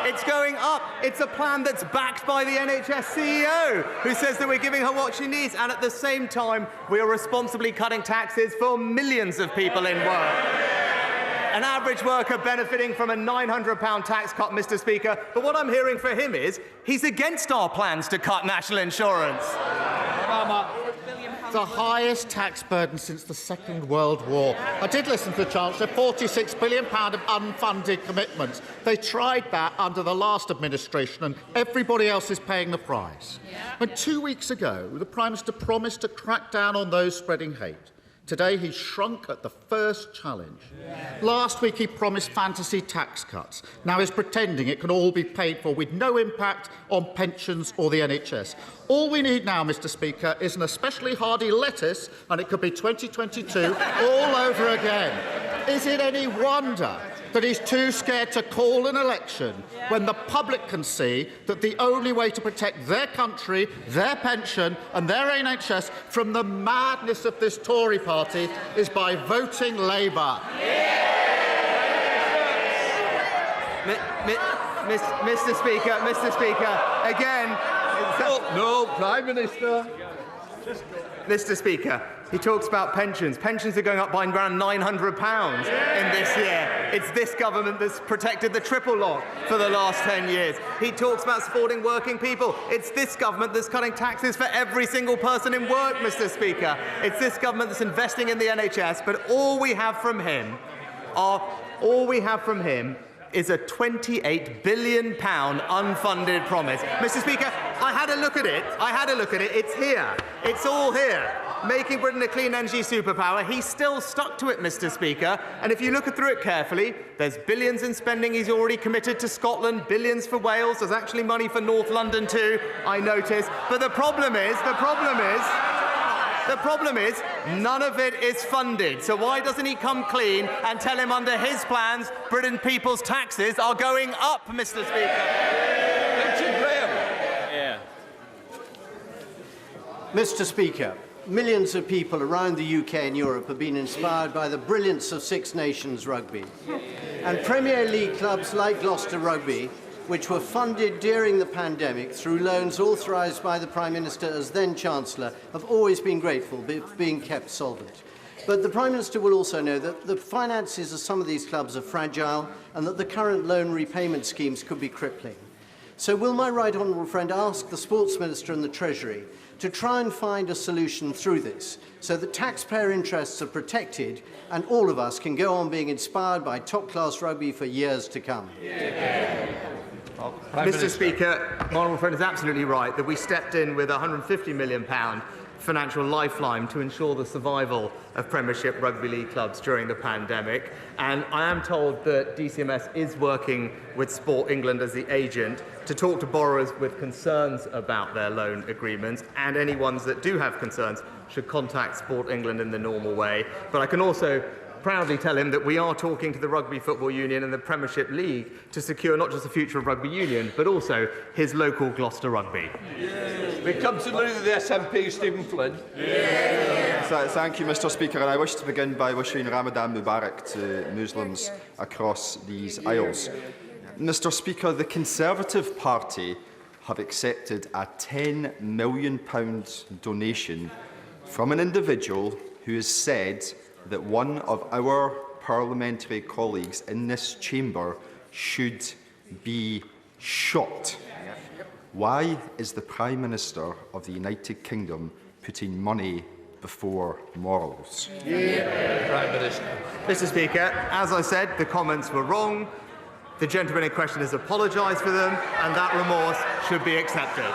It's going up. It's a plan that's backed by the NHS CEO, who says that we're giving her what she needs, and at the same time, we are responsibly cutting taxes for millions of people in work. An average worker benefiting from a £900 tax cut, Mr. Speaker. But what I'm hearing for him is he's against our plans to cut national insurance. The highest tax burden since the Second World War. I did listen to the Chancellor, £46 billion of unfunded commitments. They tried that under the last administration, and everybody else is paying the price. And 2 weeks ago, the Prime Minister promised to crack down on those spreading hate. Today, he shrunk at the first challenge. Last week, he promised fantasy tax cuts. Now he's pretending it can all be paid for with no impact on pensions or the NHS. All we need now, Mr. Speaker, is an especially hardy lettuce, and it could be 2022 all over again. Is it any wonder that he's too scared to call an election when the public can see that the only way to protect their country, their pension and their NHS from the madness of this Tory party is by voting Labour? Mr. Speaker, again... No, Prime Minister. Mr. Speaker, he talks about pensions. Pensions are going up by around £900 in this year. It's this government that's protected the triple lock for the last 10 years. He talks about supporting working people. It's this government that's cutting taxes for every single person in work, Mr. Speaker. It's this government that's investing in the NHS, but all we have from him is a £28 billion unfunded promise. Mr. Speaker, I had a look at it. It's here. It's all here. Making Britain a clean energy superpower. He's still stuck to it, Mr. Speaker. And if you look through it carefully, there's billions in spending he's already committed to Scotland, billions for Wales. There's actually money for North London too, I noticed. But the problem is, none of it is funded. So why doesn't he come clean and tell him under his plans, Britain people's taxes are going up, Mr. Speaker? Mr. Speaker, millions of people around the UK and Europe have been inspired by the brilliance of Six Nations rugby. And Premier League clubs like Gloucester Rugby, which were funded during the pandemic through loans authorised by the Prime Minister as then Chancellor, have always been grateful for being kept solvent. But the Prime Minister will also know that the finances of some of these clubs are fragile and that the current loan repayment schemes could be crippling. So will my right honourable friend ask the Sports Minister and the Treasury to try and find a solution through this so that taxpayer interests are protected and all of us can go on being inspired by top-class rugby for years to come? Mr. Speaker, my honourable friend is absolutely right that we stepped in with a £150 million financial lifeline to ensure the survival of Premiership Rugby League clubs during the pandemic. And I am told that DCMS is working with Sport England as the agent to talk to borrowers with concerns about their loan agreements, and any ones that do have concerns should contact Sport England in the normal way. But I can also proudly tell him that we are talking to the Rugby Football Union and the Premiership League to secure not just the future of Rugby Union, but also his local Gloucester Rugby. We come to the leader of the SNP, Stephen Flynn. Thank you, Mr. Speaker, and I wish to begin by wishing Ramadan Mubarak to Muslims across these aisles. Mr. Speaker, the Conservative Party have accepted a £10 million donation from an individual who has said that one of our parliamentary colleagues in this chamber should be shot. Why is the Prime Minister of the United Kingdom putting money before morals? Prime Minister. Mr. Speaker, as I said, the comments were wrong. The gentleman in question has apologised for them, and that remorse should be accepted.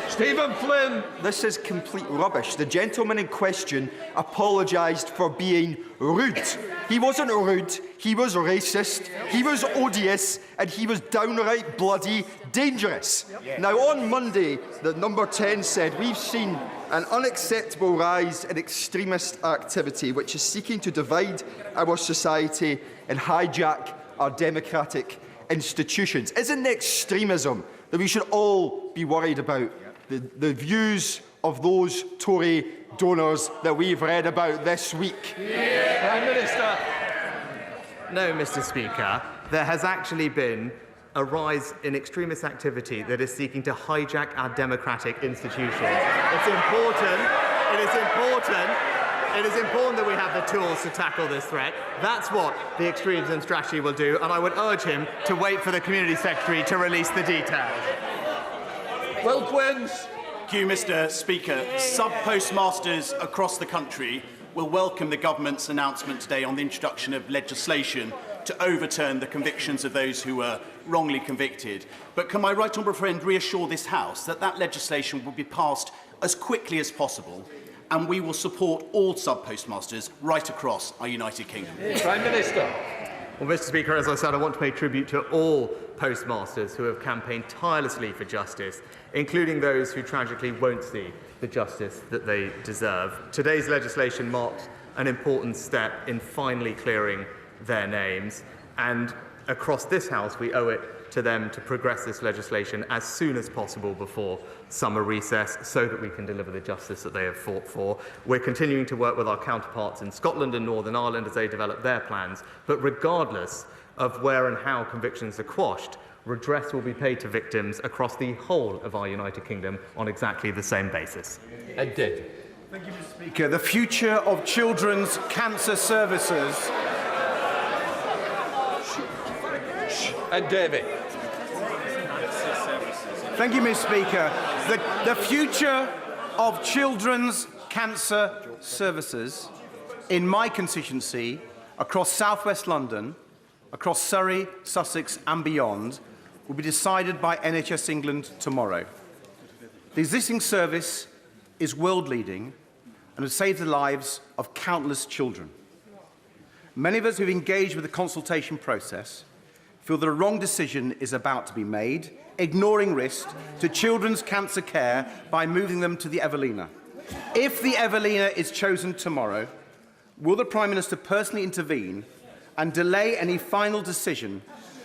Stephen Flynn! This is complete rubbish. The gentleman in question apologised for being rude. He wasn't rude, he was racist, he was odious, and he was downright bloody dangerous. Now, on Monday, the number 10 said, we've seen an unacceptable rise in extremist activity which is seeking to divide our society and hijack our democratic institutions. Isn't it extremism that we should all be worried about? The views of those Tory donors that we've read about this week. Prime Minister. No, Mr. Speaker, there has actually been a rise in extremist activity that is seeking to hijack our democratic institutions. It's important. It is important that we have the tools to tackle this threat. That's what the extremism strategy will do, and I would urge him to wait for the Community Secretary to release the details. Will Quins. Thank you, Mr. Speaker. Sub-postmasters across the country will welcome the government's announcement today on the introduction of legislation to overturn the convictions of those who were wrongly convicted. But can my right honourable friend reassure this House that that legislation will be passed as quickly as possible, and we will support all sub-postmasters right across our United Kingdom? Prime Minister. Well, Mr. Speaker, as I said, I want to pay tribute to all postmasters who have campaigned tirelessly for justice, including those who tragically won't see the justice that they deserve. Today's legislation marks an important step in finally clearing their names, and across this House we owe it to them to progress this legislation as soon as possible before summer recess so that we can deliver the justice that they have fought for. We're continuing to work with our counterparts in Scotland and Northern Ireland as they develop their plans, but regardless of where and how convictions are quashed, redress will be paid to victims across the whole of our United Kingdom on exactly the same basis. And David. Thank you, Mr. Speaker. The future of children's cancer services. And David. Thank you, Mr. Speaker. The future of children's cancer services in my constituency, across South West London, across Surrey, Sussex and beyond, will be decided by NHS England tomorrow. The existing service is world-leading and has saved the lives of countless children. Many of us who've engaged with the consultation process feel that a wrong decision is about to be made, ignoring risk to children's cancer care by moving them to the Evelina. If the Evelina is chosen tomorrow, will the Prime Minister personally intervene and delay any final decision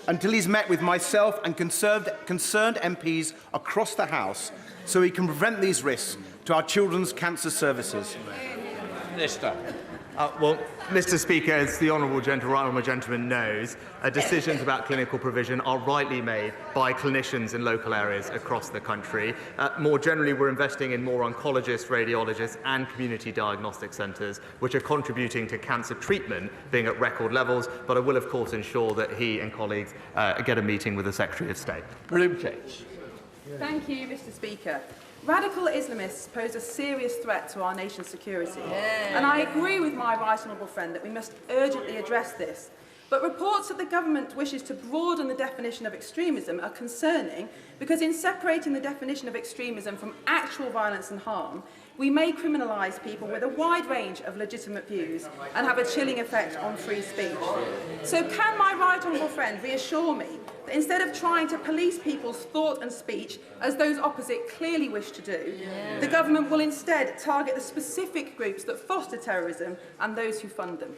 until he's met with myself and concerned MPs across the House so we can prevent these risks to our children's cancer services? Minister. Well, Mr. Speaker, as the honourable gentleman knows, decisions about clinical provision are rightly made by clinicians in local areas across the country. More generally, we're investing in more oncologists, radiologists and community diagnostic centres, which are contributing to cancer treatment being at record levels. But I will, of course, ensure that he and colleagues get a meeting with the Secretary of State. Thank you, Mr. Speaker. Radical Islamists pose a serious threat to our nation's security. And I agree with my right honourable friend that we must urgently address this. But reports that the government wishes to broaden the definition of extremism are concerning because in separating the definition of extremism from actual violence and harm, we may criminalise people with a wide range of legitimate views and have a chilling effect on free speech. So can my right honourable friend reassure me that instead of trying to police people's thought and speech, as those opposite clearly wish to do, the government will instead target the specific groups that foster terrorism and those who fund them?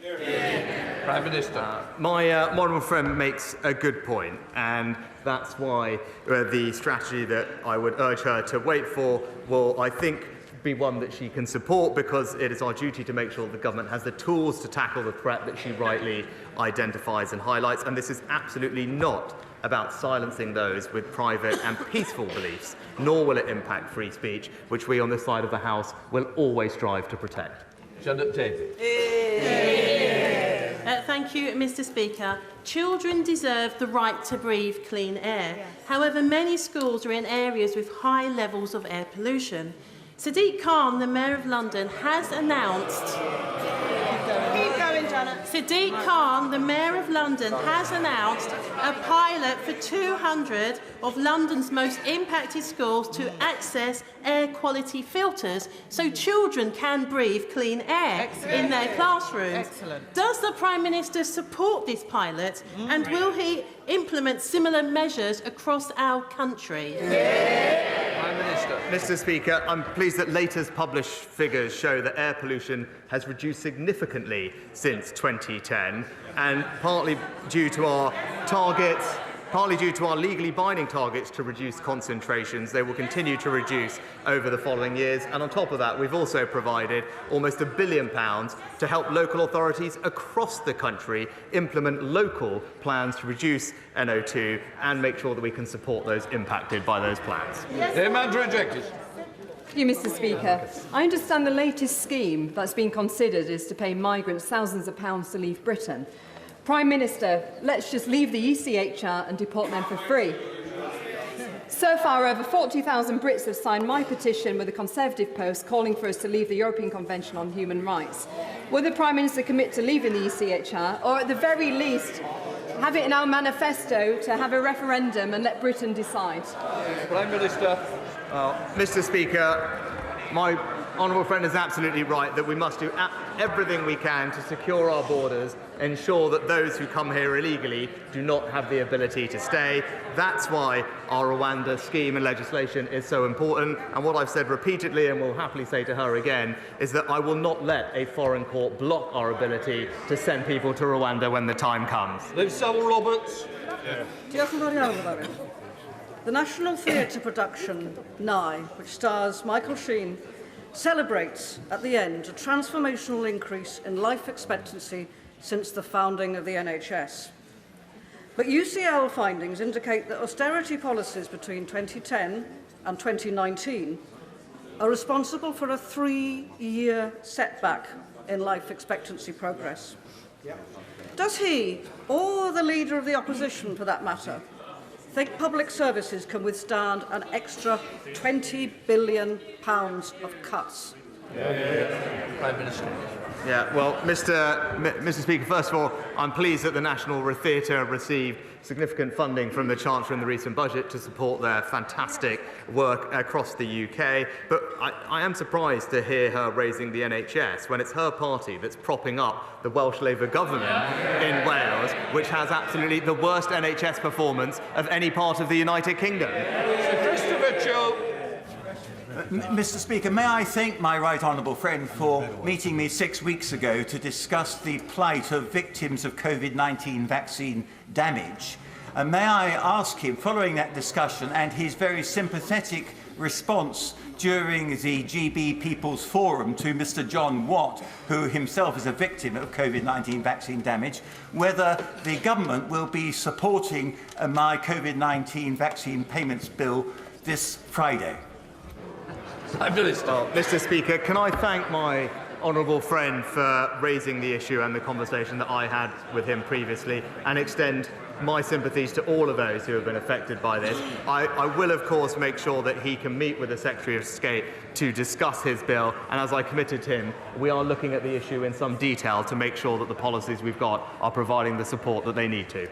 Prime Minister. My honourable friend makes a good point, and that's why the strategy that I would urge her to wait for will, I think, be one that she can support, because it is our duty to make sure the government has the tools to tackle the threat that she rightly identifies and highlights. And this is absolutely not about silencing those with private and peaceful beliefs, nor will it impact free speech, which we on this side of the House will always strive to protect. Janet David. Thank you, Mr. Speaker. Children deserve the right to breathe clean air. However, many schools are in areas with high levels of air pollution. Sadiq Khan, the Mayor of London, has announced... Keep going, Janet. Sadiq Khan, the Mayor of London, has announced a pilot for 200 of London's most impacted schools to access air quality filters so children can breathe clean air in their classrooms. Excellent. Does the Prime Minister support this pilot and will he implement similar measures across our country? Prime Minister. Mr. Speaker, I'm pleased that latest published figures show that air pollution has reduced significantly since 2010, and partly due to our targets, partly due to our legally binding targets to reduce concentrations. They will continue to reduce over the following years. And on top of that, we've also provided almost £1 billion to help local authorities across the country implement local plans to reduce NO2 and make sure that we can support those impacted by those plans. Thank you, Mr. Speaker. I understand the latest scheme that's been considered is to pay migrants thousands of pounds to leave Britain. Prime Minister, let's just leave the ECHR and deport them for free. So far, over 40,000 Brits have signed my petition with a Conservative post calling for us to leave the European Convention on Human Rights. Will the Prime Minister commit to leaving the ECHR, or at the very least, have it in our manifesto to have a referendum and let Britain decide? Prime Minister. Mr. Speaker, my honourable friend is absolutely right that we must do everything we can to secure our borders, ensure that those who come here illegally do not have the ability to stay. That's why our Rwanda scheme and legislation is so important. And what I've said repeatedly, and will happily say to her again, is that I will not let a foreign court block our ability to send people to Rwanda when the time comes. Liv Sewell-Roberts. The National Theatre production, Nye, which stars Michael Sheen, celebrates at the end a transformational increase in life expectancy since the founding of the NHS. But UCL findings indicate that austerity policies between 2010 and 2019 are responsible for a 3-year setback in life expectancy progress. Does he, or the Leader of the Opposition for that matter, think public services can withstand an extra £20 billion of cuts? Prime Minister. Yeah, well, Mr. Speaker, first of all, I'm pleased that the National Theatre received significant funding from the Chancellor in the recent budget to support their fantastic work across the UK. But I am surprised to hear her raising the NHS when it's her party that's propping up the Welsh Labour government in Wales, which has absolutely the worst NHS performance of any part of the United Kingdom. Mr. Speaker, may I thank my right honourable friend for meeting me 6 weeks ago to discuss the plight of victims of COVID-19 vaccine damage. And may I ask him, following that discussion and his very sympathetic response during the GB People's Forum to Mr. John Watt, who himself is a victim of COVID-19 vaccine damage, whether the government will be supporting my COVID-19 vaccine payments bill this Friday. Mr. Speaker, can I thank my honourable friend for raising the issue and the conversation that I had with him previously, and extend my sympathies to all of those who have been affected by this. I will, of course, make sure that he can meet with the Secretary of State to discuss his bill, and as I committed to him, we are looking at the issue in some detail to make sure that the policies we've got are providing the support that they need to.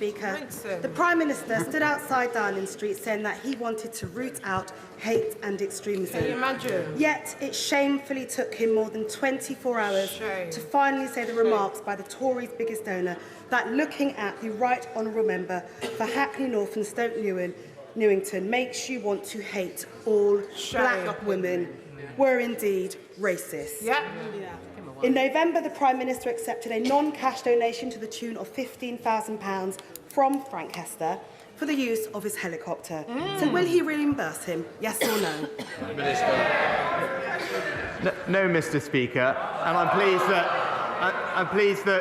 Speaker. The Prime Minister stood outside Downing Street saying that he wanted to root out hate and extremism. Can you imagine? Yet it shamefully took him more than 24 hours to finally say the remarks by the Tories' biggest donor that looking at the Right Honourable Member for Hackney North and Stoke Newington makes you want to hate all black women were indeed racist. In November, the Prime Minister accepted a non-cash donation to the tune of £15,000 from Frank Hester for the use of his helicopter. So will he reimburse him, yes or no? No, Mr. Speaker, and I'm pleased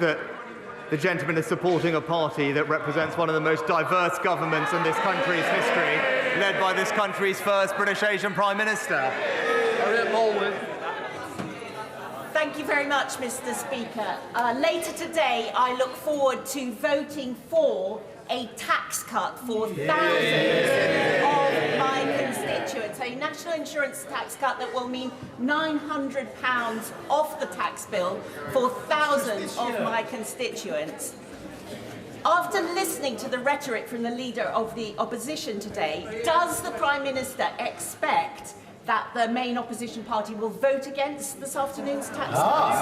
that the gentleman is supporting a party that represents one of the most diverse governments in this country's history, led by this country's first British Asian Prime Minister. Thank you very much, Mr. Speaker. Later today, I look forward to voting for a tax cut for thousands of my constituents, a national insurance tax cut that will mean £900 off the tax bill for thousands of my constituents. After listening to the rhetoric from the leader of the opposition today, does the Prime Minister expect that the main opposition party will vote against this afternoon's tax cuts?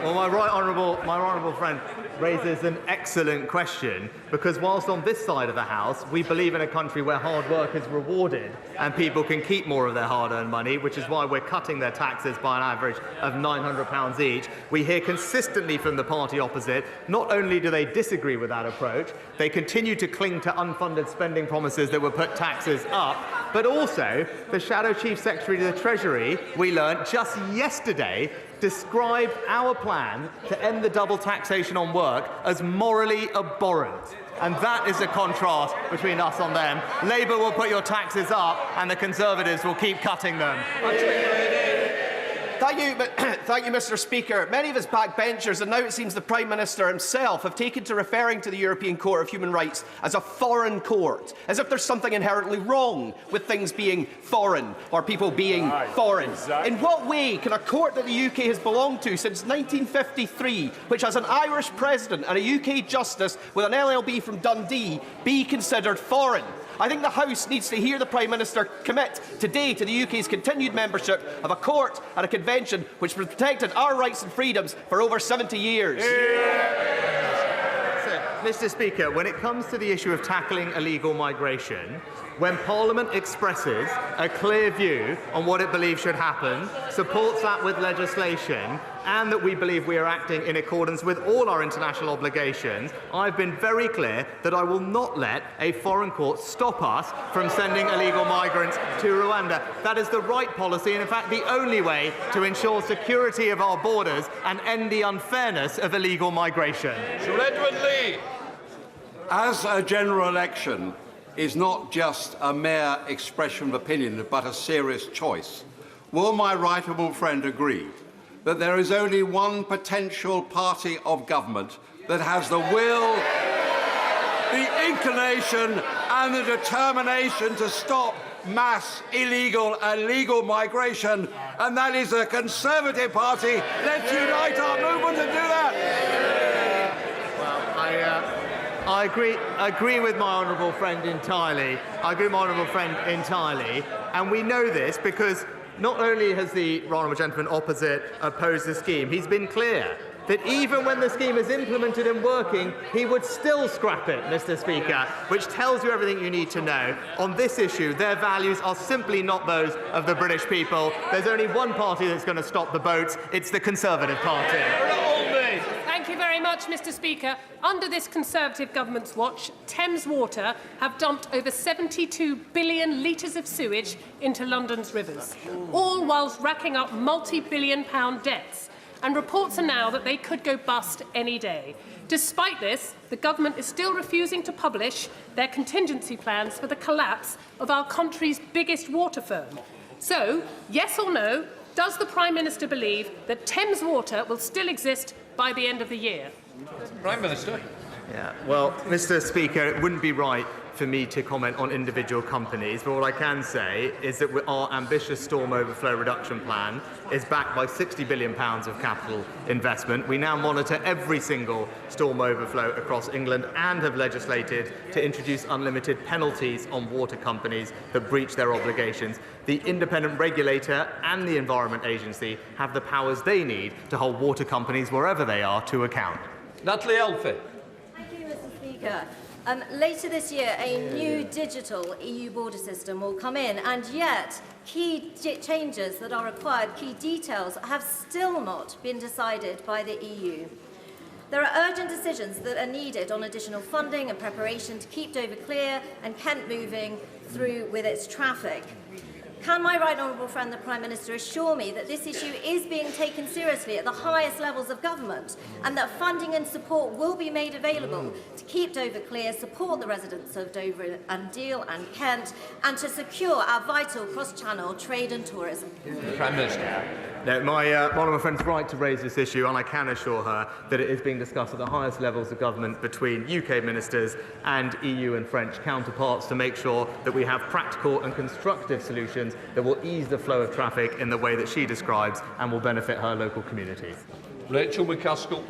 Well, my right honourable friend raises an excellent question, because whilst on this side of the House we believe in a country where hard work is rewarded and people can keep more of their hard-earned money, which is why we're cutting their taxes by an average of £900 each, we hear consistently from the party opposite, not only do they disagree with that approach, they continue to cling to unfunded spending promises that would put taxes up, but also the Shadow Chief Secretary to the Treasury, we learnt just yesterday, described our plan to end the double taxation on work as morally abhorrent. And that is the contrast between us and them. Labour will put your taxes up and the Conservatives will keep cutting them. Thank you, Mr. Speaker. Many of his backbenchers, and now it seems the Prime Minister himself, have taken to referring to the European Court of Human Rights as a foreign court, as if there's something inherently wrong with things being foreign or people being foreign. Exactly. In what way can a court that the UK has belonged to since 1953, which has an Irish president and a UK justice with an LLB from Dundee, be considered foreign? I think the House needs to hear the Prime Minister commit today to the UK's continued membership of a court and a convention which has protected our rights and freedoms for over 70 years. Mr. Speaker, when it comes to the issue of tackling illegal migration, when Parliament expresses a clear view on what it believes should happen, supports that with legislation, and that we believe we are acting in accordance with all our international obligations, I've been very clear that I will not let a foreign court stop us from sending illegal migrants to Rwanda. That is the right policy, and in fact the only way to ensure security of our borders and end the unfairness of illegal migration. Sir Edward Lee. As a general election is not just a mere expression of opinion, but a serious choice, will my right honourable friend agree that there is only one potential party of government that has the will, the inclination and the determination to stop mass illegal and legal migration, and that is the Conservative Party? Let's unite our movement and do that. I agree with my honourable friend entirely. And we know this because not only has the honourable gentleman opposite opposed the scheme, he's been clear that even when the scheme is implemented and working, he would still scrap it, Mr. Speaker, which tells you everything you need to know. On this issue, their values are simply not those of the British people. There's only one party that's going to stop the boats. It's the Conservative Party. Thank you very very much, Mr Speaker. Under this Conservative government's watch, Thames Water have dumped over 72 billion litres of sewage into London's rivers, all whilst racking up multi-billion-pound debts. And reports are now that they could go bust any day. Despite this, the government is still refusing to publish their contingency plans for the collapse of our country's biggest water firm. So, yes or no, does the Prime Minister believe that Thames Water will still exist by the end of the year? Prime Minister. Yeah, well, Mr Speaker, it wouldn't be right for me to comment on individual companies, but what I can say is that our ambitious storm overflow reduction plan is backed by £60 billion of capital investment. We now monitor every single storm overflow across England and have legislated to introduce unlimited penalties on water companies that breach their obligations. The independent regulator and the Environment Agency have the powers they need to hold water companies wherever they are to account. Natalie Elphie. Thank you, Mr Speaker. Later this year, a new digital EU border system will come in, and yet key changes that are required, key details, have still not been decided by the EU. There are urgent decisions that are needed on additional funding and preparation to keep Dover clear and Kent moving through with its traffic. Can my right honourable friend, the Prime Minister, assure me that this issue is being taken seriously at the highest levels of government and that funding and support will be made available to keep Dover clear, support the residents of Dover and Deal and Kent, and to secure our vital cross-channel trade and tourism? Prime Minister. No, one of my friends is right to raise this issue, and I can assure her that it is being discussed at the highest levels of government between UK ministers and EU and French counterparts to make sure that we have practical and constructive solutions that will ease the flow of traffic in the way that she describes and will benefit her local communities. Rachel McCaskill.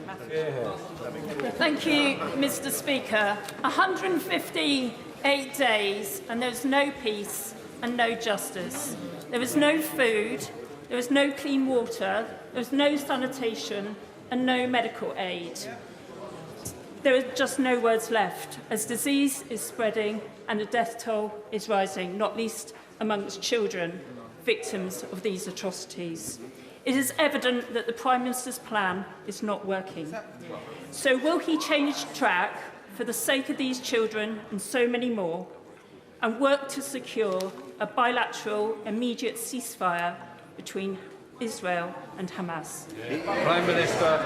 Thank you, Mr Speaker. 158 days and there's no peace and no justice. There is no food, there is no clean water, there is no sanitation and no medical aid. There are just no words left as disease is spreading and the death toll is rising, not least amongst children, victims of these atrocities. It is evident that the Prime Minister's plan is not working. So will he change track for the sake of these children and so many more and work to secure a bilateral, immediate ceasefire between Israel and Hamas? Prime Minister.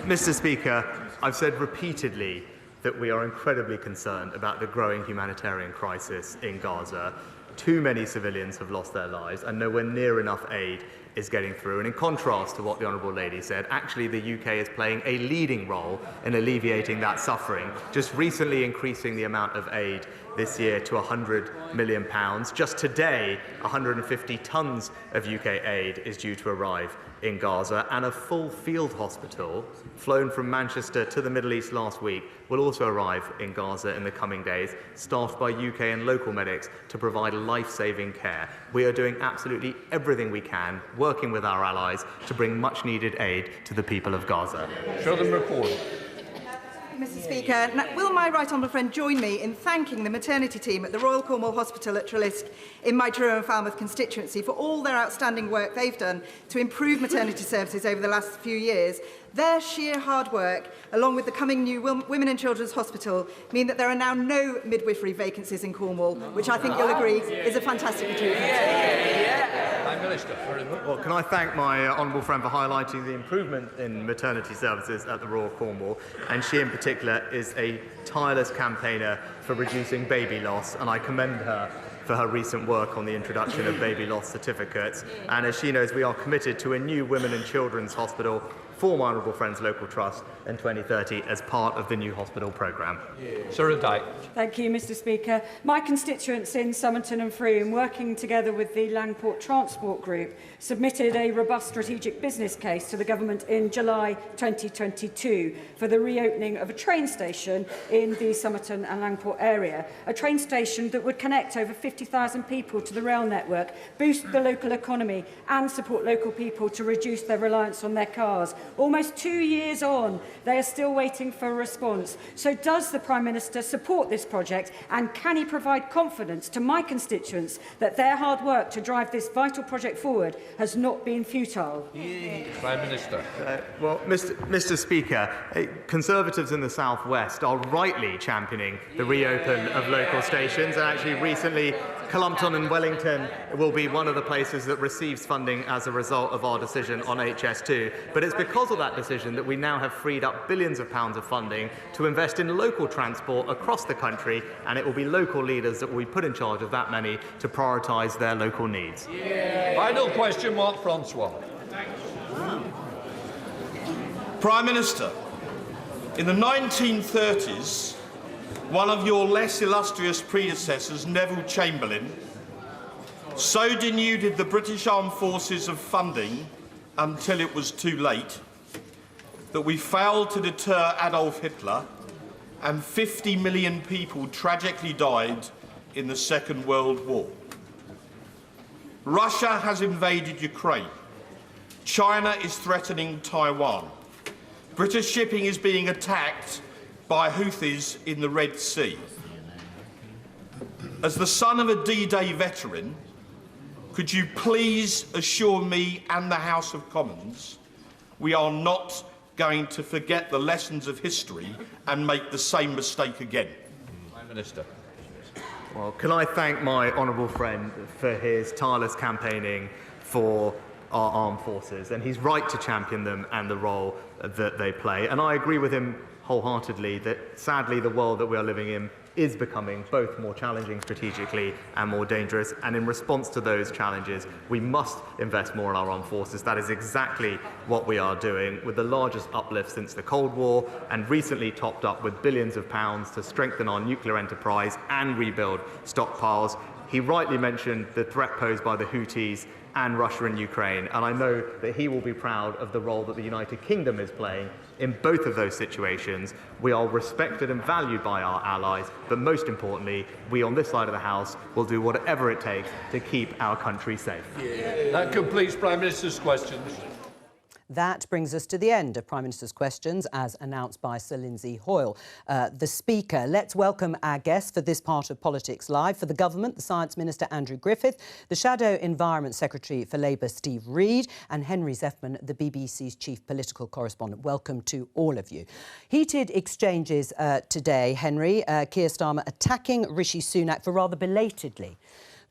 Mr Speaker, I've said repeatedly that we are incredibly concerned about the growing humanitarian crisis in Gaza. Too many civilians have lost their lives and nowhere near enough aid is getting through. And in contrast to what the Honourable Lady said, actually the UK is playing a leading role in alleviating that suffering, just recently increasing the amount of aid this year to £100 million. Just today, 150 tonnes of UK aid is due to arrive in Gaza, and a full field hospital flown from Manchester to the Middle East last week will also arrive in Gaza in the coming days, staffed by UK and local medics to provide life-saving care. We are doing absolutely everything we can, working with our allies, to bring much-needed aid to the people of Gaza. Show them report. Mr Speaker, now, will my right honourable friend join me in thanking the maternity team at the Royal Cornwall Hospital at Trelisk in my Truro and Falmouth constituency for all their outstanding work they've done to improve maternity services over the last few years. Their sheer hard work, along with the coming new Women and Children's Hospital, mean that there are now no midwifery vacancies in Cornwall, which I think you'll agree is a fantastic achievement. Well, can I thank my honourable friend for highlighting the improvement in maternity services at the Royal Cornwall, and she in particular is a tireless campaigner for reducing baby loss, and I commend her for her recent work on the introduction of baby loss certificates. And as she knows, we are committed to a new Women and Children's Hospital for my honourable friend's local trust in 2030 as part of the new hospital programme. Sarah Dyke. Thank you, Mr Speaker. My constituents in Somerton and Frome, working together with the Langport Transport Group, submitted a robust strategic business case to the government in July 2022 for the reopening of a train station in the Somerton and Langport area, a train station that would connect over 50,000 people to the rail network, boost the local economy and support local people to reduce their reliance on their cars, Almost 2 years on, they are still waiting for a response. So does the Prime Minister support this project, and can he provide confidence to my constituents that their hard work to drive this vital project forward has not been futile? Prime Minister. Well, Mr. Speaker, Conservatives in the South West are rightly championing the reopen of local stations, and actually recently Cullompton and Wellington will be one of the places that receives funding as a result of our decision on HS2. But it's because of that decision that we now have freed up billions of pounds of funding to invest in local transport across the country, and it will be local leaders that will be put in charge of that money to prioritise their local needs. Final question, Mark Francois. Prime Minister, in the 1930s, one of your less illustrious predecessors, Neville Chamberlain, so denuded the British Armed Forces of funding until it was too late that we failed to deter Adolf Hitler, and 50 million people tragically died in the Second World War. Russia has invaded Ukraine. China is threatening Taiwan. British shipping is being attacked by Houthis in the Red Sea. As the son of a D-Day veteran, could you please assure me and the House of Commons we are not going to forget the lessons of history and make the same mistake again? Prime Minister. Well, can I thank my honourable friend for his tireless campaigning for our armed forces, and he's right to champion them and the role that they play. And I agree with him wholeheartedly that sadly the world that we are living in is becoming both more challenging strategically and more dangerous, and in response to those challenges we must invest more in our armed forces. That is exactly what we are doing, with the largest uplift since the Cold War, and recently topped up with billions of pounds to strengthen our nuclear enterprise and rebuild stockpiles. He rightly mentioned the threat posed by the Houthis and Russia and Ukraine, and I know that he will be proud of the role that the United Kingdom is playing in both of those situations. We are respected and valued by our allies, but most importantly, we on this side of the House will do whatever it takes to keep our country safe. That completes Prime Minister's questions. That brings us to the end of Prime Minister's questions, as announced by Sir Lindsay Hoyle, the Speaker. Let's welcome our guests for this part of Politics Live. For the Government, the Science Minister, Andrew Griffith, the Shadow Environment Secretary for Labour, Steve Reid, and Henry Zeffman, the BBC's Chief Political Correspondent. Welcome to all of you. Heated exchanges today, Henry. Keir Starmer attacking Rishi Sunak for rather belatedly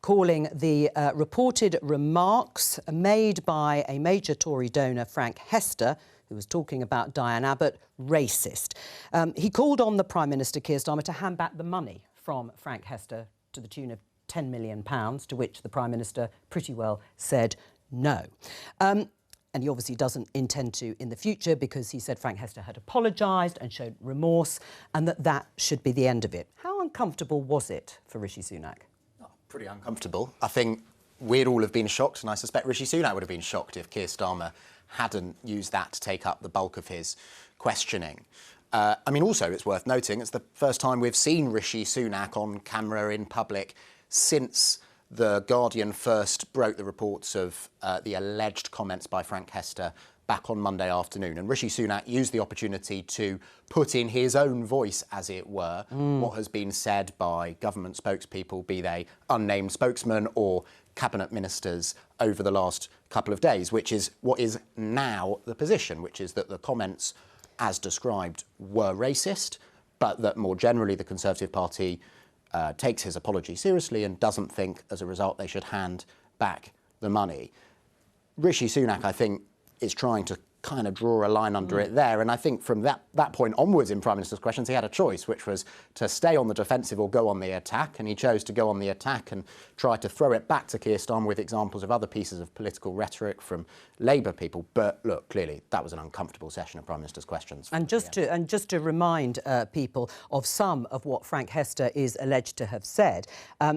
calling the reported remarks made by a major Tory donor, Frank Hester, who was talking about Diane Abbott, racist. He called on the Prime Minister, Keir Starmer, to hand back the money from Frank Hester to the tune of £10 million, to which the Prime Minister pretty well said no. And he obviously doesn't intend to in the future, because he said Frank Hester had apologised and showed remorse, and that should be the end of it. How uncomfortable was it for Rishi Sunak? Pretty uncomfortable. I think we'd all have been shocked, and I suspect Rishi Sunak would have been shocked if Keir Starmer hadn't used that to take up the bulk of his questioning. I mean, also, it's worth noting, it's the first time we've seen Rishi Sunak on camera in public since The Guardian first broke the reports of the alleged comments by Frank Hester back on Monday afternoon. And Rishi Sunak used the opportunity to put in his own voice, as it were, what has been said by government spokespeople, be they unnamed spokesmen or cabinet ministers, over the last couple of days, which is what is now the position, which is that the comments, as described, were racist, but that more generally the Conservative Party takes his apology seriously and doesn't think, as a result, they should hand back the money. Rishi Sunak, I think, is trying to kind of draw a line under it there. And I think from that point onwards in Prime Minister's questions, he had a choice, which was to stay on the defensive or go on the attack. And he chose to go on the attack and try to throw it back to Keir Starmer with examples of other pieces of political rhetoric from Labour people. But look, clearly that was an uncomfortable session of Prime Minister's questions. And just to remind people of some of what Frank Hester is alleged to have said,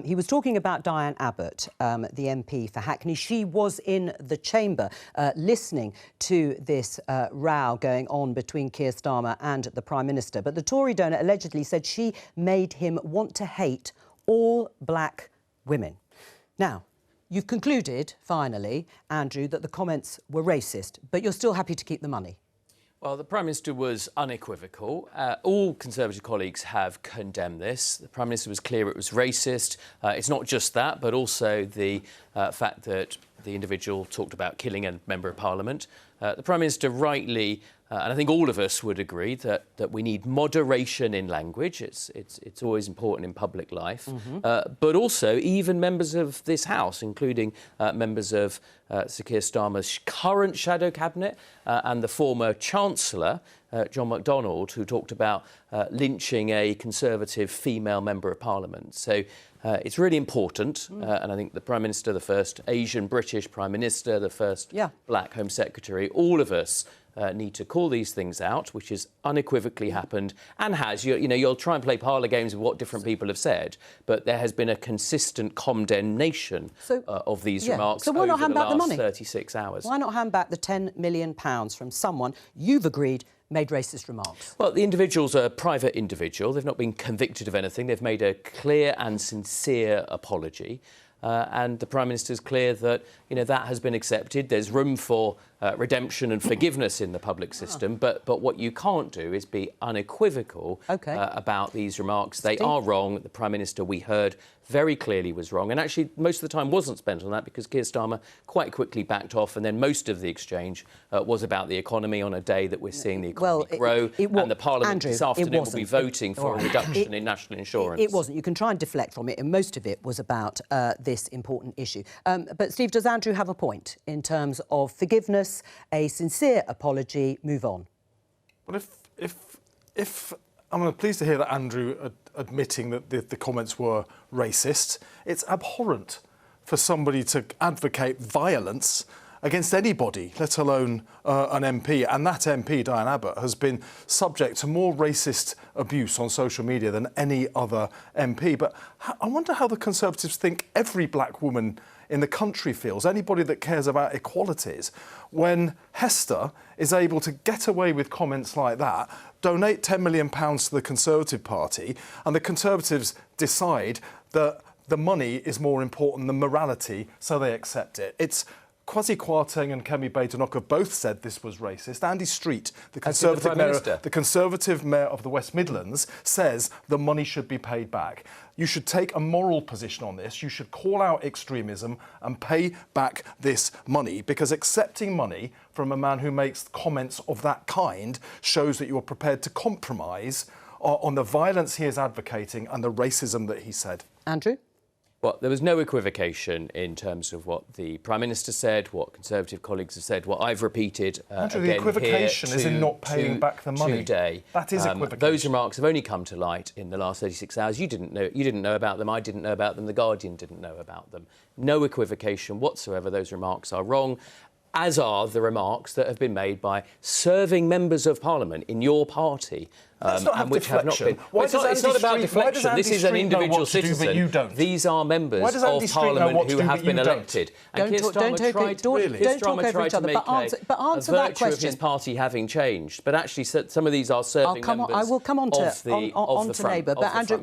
he was talking about Diane Abbott, the MP for Hackney. She was in the chamber listening to this row going on between Keir Starmer and the Prime Minister. But the Tory donor allegedly said she made him want to hate all black women. Now, you've concluded, finally, Andrew, that the comments were racist, but you're still happy to keep the money. Well, the Prime Minister was unequivocal. All Conservative colleagues have condemned this. The Prime Minister was clear it was racist. It's not just that, but also the fact that the individual talked about killing a Member of Parliament. The Prime Minister rightly, and I think all of us would agree, that we need moderation in language. It's always important in public life. But also, even members of this House, including members of Sir Keir Starmer's current shadow cabinet and the former Chancellor, John MacDonald, who talked about lynching a Conservative female Member of Parliament. So it's really important, and I think the Prime Minister, the first Asian British Prime Minister, the first Black Home Secretary, all of us need to call these things out, which has unequivocally happened and has. You'll try and play parlour games with what different people have said, but there has been a consistent condemnation of these remarks over the last 36 hours. Why not hand back the £10 million from someone you've agreed made racist remarks? Well, the individual's a private individual. They've not been convicted of anything. They've made a clear and sincere apology. And the Prime Minister's clear that, that has been accepted. There's room for redemption and forgiveness in the public system. But what you can't do is be unequivocal about these remarks. They are wrong. The Prime Minister, we heard, very clearly was wrong. And actually, most of the time wasn't spent on that because Keir Starmer quite quickly backed off. And then most of the exchange was about the economy on a day that we're seeing the economy grow. And the Parliament this afternoon will be voting for a reduction in national insurance. It wasn't. You can try and deflect from it. And most of it was about this important issue. But, Steve, does Andrew have a point in terms of forgiveness, a sincere apology, move on? Well, if I'm pleased to hear that Andrew admitting that the comments were racist. It's abhorrent for somebody to advocate violence against anybody, let alone an MP. And that MP, Diane Abbott, has been subject to more racist abuse on social media than any other MP. But I wonder how the Conservatives think every black woman in the country feels, anybody that cares about equalities, when Hester is able to get away with comments like that, donate £10 million to the Conservative Party, and the Conservatives decide that the money is more important than morality, so they accept it. It's Kwasi Kwarteng and Kemi Badenoch have both said this was racist. Andy Street, the Conservative mayor of the West Midlands, says the money should be paid back. You should take a moral position on this. You should call out extremism and pay back this money, because accepting money from a man who makes comments of that kind shows that you are prepared to compromise on the violence he is advocating and the racism that he said. Andrew? Well, there was no equivocation in terms of what the Prime Minister said, what Conservative colleagues have said, what I've repeated Andrew, again the equivocation here is in not paying back the money. Today. That is equivocation. Those remarks have only come to light in the last 36 hours. You didn't know about them. I didn't know about them. The Guardian didn't know about them. No equivocation whatsoever. Those remarks are wrong, as are the remarks that have been made by serving members of Parliament in your party. And which have not been. It's not about deflection. This is an individual citizen. These are members of Parliament who have been elected. And Keir Starmer tried to make a virtue of his party having changed. But actually, some of these are serving members. I will come on to Labour. But Andrew,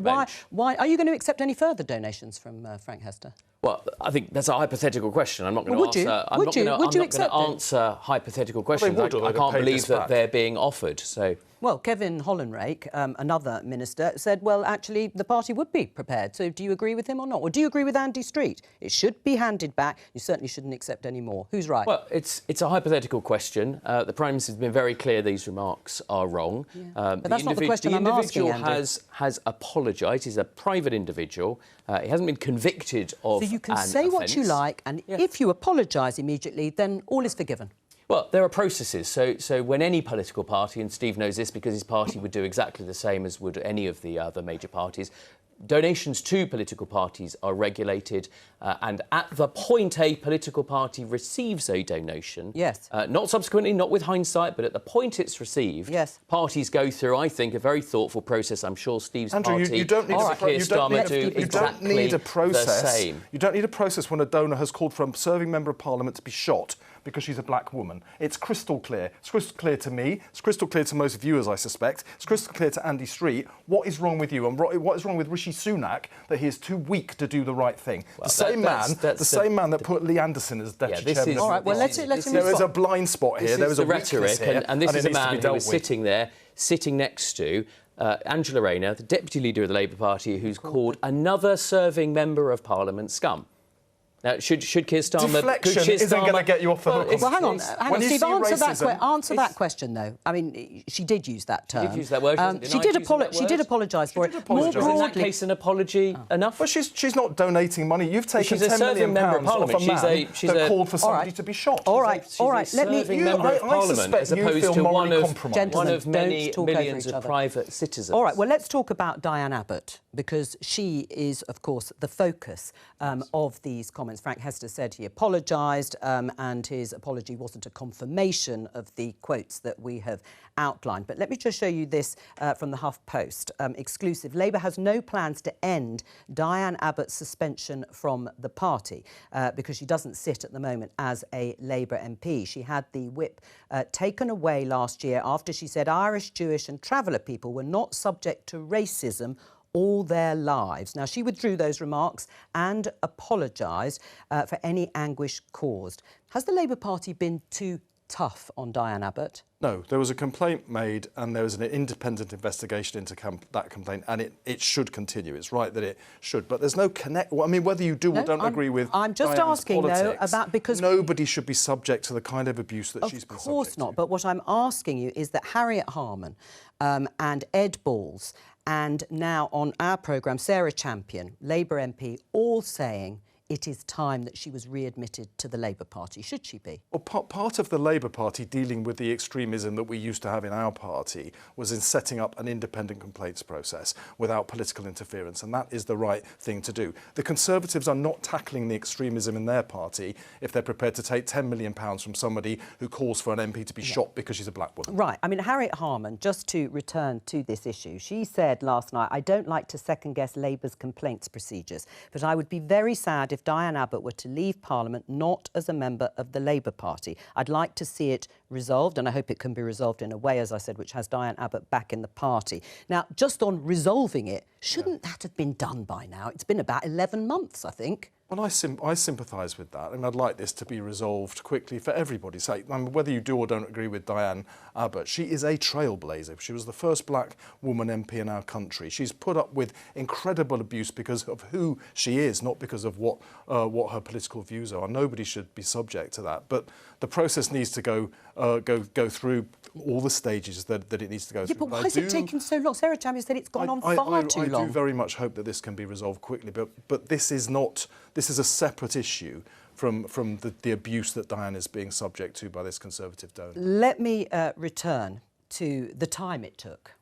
why are you going to accept any further donations from Frank Hester? Well, I think that's a hypothetical question. I'm not going to answer hypothetical questions. I can't believe that they're being offered. So. Well, Kevin Hollenrake, another minister, said, well, actually, the party would be prepared. So do you agree with him or not? Or do you agree with Andy Street? It should be handed back. You certainly shouldn't accept any more. Who's right? Well, it's a hypothetical question. The Prime Minister has been very clear these remarks are wrong. But that's not the question I'm asking, The individual has apologised. He's a private individual. He hasn't been convicted of an So you can say what you like, and if you apologise immediately, then all is forgiven. Well, there are processes. So when any political party, and Steve knows this because his party would do exactly the same as would any of the other major parties, donations to political parties are regulated, and at the point a political party receives a donation, not subsequently, not with hindsight, but at the point it's received, parties go through, I think, a very thoughtful process. I'm sure Steve's party, you don't need a process. The same. You don't need a process when a donor has called for a serving member of Parliament to be shot because she's a black woman. It's crystal clear. It's crystal clear to me. It's crystal clear to most viewers, I suspect. It's crystal clear to Andy Street. What is wrong with you? And what is wrong with Rishi Rishi Sunak that he is too weak to do the right thing. Well, the same man that put Lee Anderson as deputy chairman. All right, well, let's there is a blind spot here. There was a rhetoric, here, and this is a man who was sitting sitting next to Angela Rayner, the deputy leader of the Labour Party, who's called another serving member of Parliament scum. Now, should Keir Starmer... Deflection isn't going to get you off the hook. Well, hang on, Steve, answer that question, though. I mean, she did use that term. She did use that word. She did apologise for it. More broadly... In that case, an apology enough? Well, she's not donating money. You've taken £10 million off a man that called for somebody to be shot. All right. Let me... member of Parliament as opposed to one of many millions of private citizens. All right, well, let's talk about Diane Abbott, because she is, of course, the focus of these comments. Frank Hester said he apologised and his apology wasn't a confirmation of the quotes that we have outlined. But let me just show you this from the Huff Post. Exclusive. Labour has no plans to end Diane Abbott's suspension from the party because she doesn't sit at the moment as a Labour MP. She had the whip taken away last year after she said Irish, Jewish and traveller people were not subject to racism all their lives. Now, she withdrew those remarks and apologised for any anguish caused. Has the Labour Party been too tough on Diane Abbott? No, there was a complaint made and there was an independent investigation into that complaint, and it should continue. It's right that it should, but there's no connect... Well, I mean, whether you do or don't agree with I'm just Diane's asking, politics, though, about... because nobody should be subject to the kind of abuse that she's been subject to. Of course not, but what I'm asking you is that Harriet Harman and Ed Balls and now on our programme, Sarah Champion, Labour MP, all saying it is time that she was readmitted to the Labour Party. Should she be? Well, part of the Labour Party dealing with the extremism that we used to have in our party was in setting up an independent complaints process without political interference, and that is the right thing to do. The Conservatives are not tackling the extremism in their party if they're prepared to take £10 million from somebody who calls for an MP to be shot because she's a black woman. Right. I mean, Harriet Harman, just to return to this issue, she said last night, I don't like to second-guess Labour's complaints procedures, but I would be very sad if Diane Abbott were to leave Parliament not as a member of the Labour Party. I'd like to see it resolved, and I hope it can be resolved in a way, as I said, which has Diane Abbott back in the party. Now, just on resolving it, shouldn't that have been done by now? It's been about 11 months, I think. Well, I sympathise with that, and I'd like this to be resolved quickly for everybody's sake. I mean, whether you do or don't agree with Diane Abbott, she is a trailblazer. She was the first black woman MP in our country. She's put up with incredible abuse because of who she is, not because of what her political views are. Nobody should be subject to that. But the process needs to go through all the stages that it needs to go through. Yeah, but why is it taking so long? Sarah Champion said it's gone on far too long. I do very much hope that this can be resolved quickly, but this is not... This is a separate issue from the abuse that Diane is being subject to by this Conservative donor. Let me return to the time it took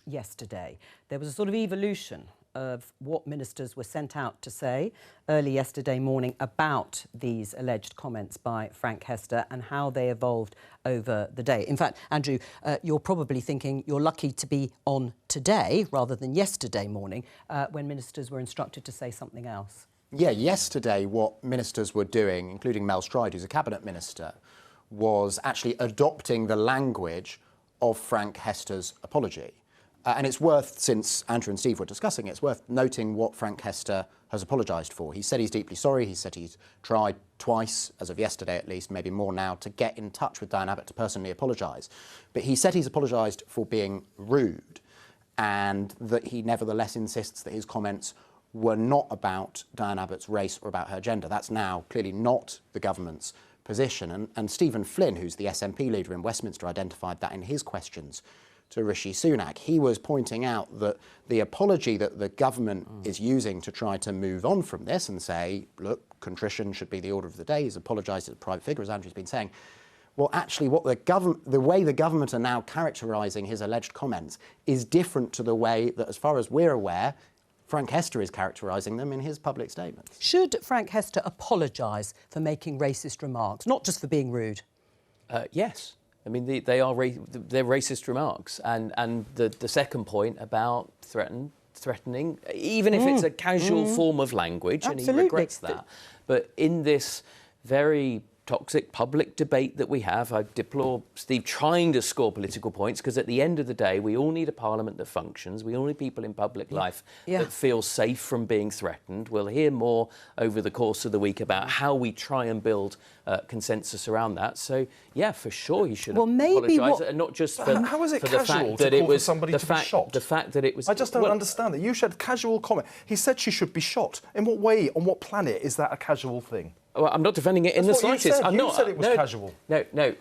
yesterday. There was a sort of evolution of what ministers were sent out to say early yesterday morning about these alleged comments by Frank Hester and how they evolved over the day. In fact, Andrew, you're probably thinking you're lucky to be on today rather than yesterday morning when ministers were instructed to say something else. Yeah, yesterday what ministers were doing, including Mel Stride, who's a cabinet minister, was actually adopting the language of Frank Hester's apology. And it's worth, since Andrew and Steve were discussing it, it's worth noting what Frank Hester has apologised for. He said he's deeply sorry. He said he's tried twice, as of yesterday at least, maybe more now, to get in touch with Diane Abbott to personally apologise. But he said he's apologised for being rude and that he nevertheless insists that his comments were not about Diane Abbott's race or about her gender. That's now clearly not the government's position. And Stephen Flynn, who's the SNP leader in Westminster, identified that in his questions to Rishi Sunak. He was pointing out that the apology that the government is using to try to move on from this and say, look, contrition should be the order of the day, he's apologised as a private figure, as Andrew's been saying. Well, actually, what the way the government are now characterising his alleged comments is different to the way that, as far as we're aware, Frank Hester is characterising them in his public statements. Should Frank Hester apologise for making racist remarks, not just for being rude? Yes. I mean, they're racist remarks. And the second point about threatening, even if it's a casual form of language, Absolutely. and he regrets that. But in this very toxic public debate that we have. I deplore Steve trying to score political points, because at the end of the day, we all need a parliament that functions. We all need people in public life that feel safe from being threatened. We'll hear more over the course of the week about how we try and build consensus around that. So, yeah, for sure he should apologise, and not just for, how is it for the casual fact to that it call was for somebody to be shocked? The fact that it was... I just don't understand that. You said casual comment. He said she should be shot. In what way, on what planet is that a casual thing? Well, I'm not defending it in the slightest. You said it was casual. No,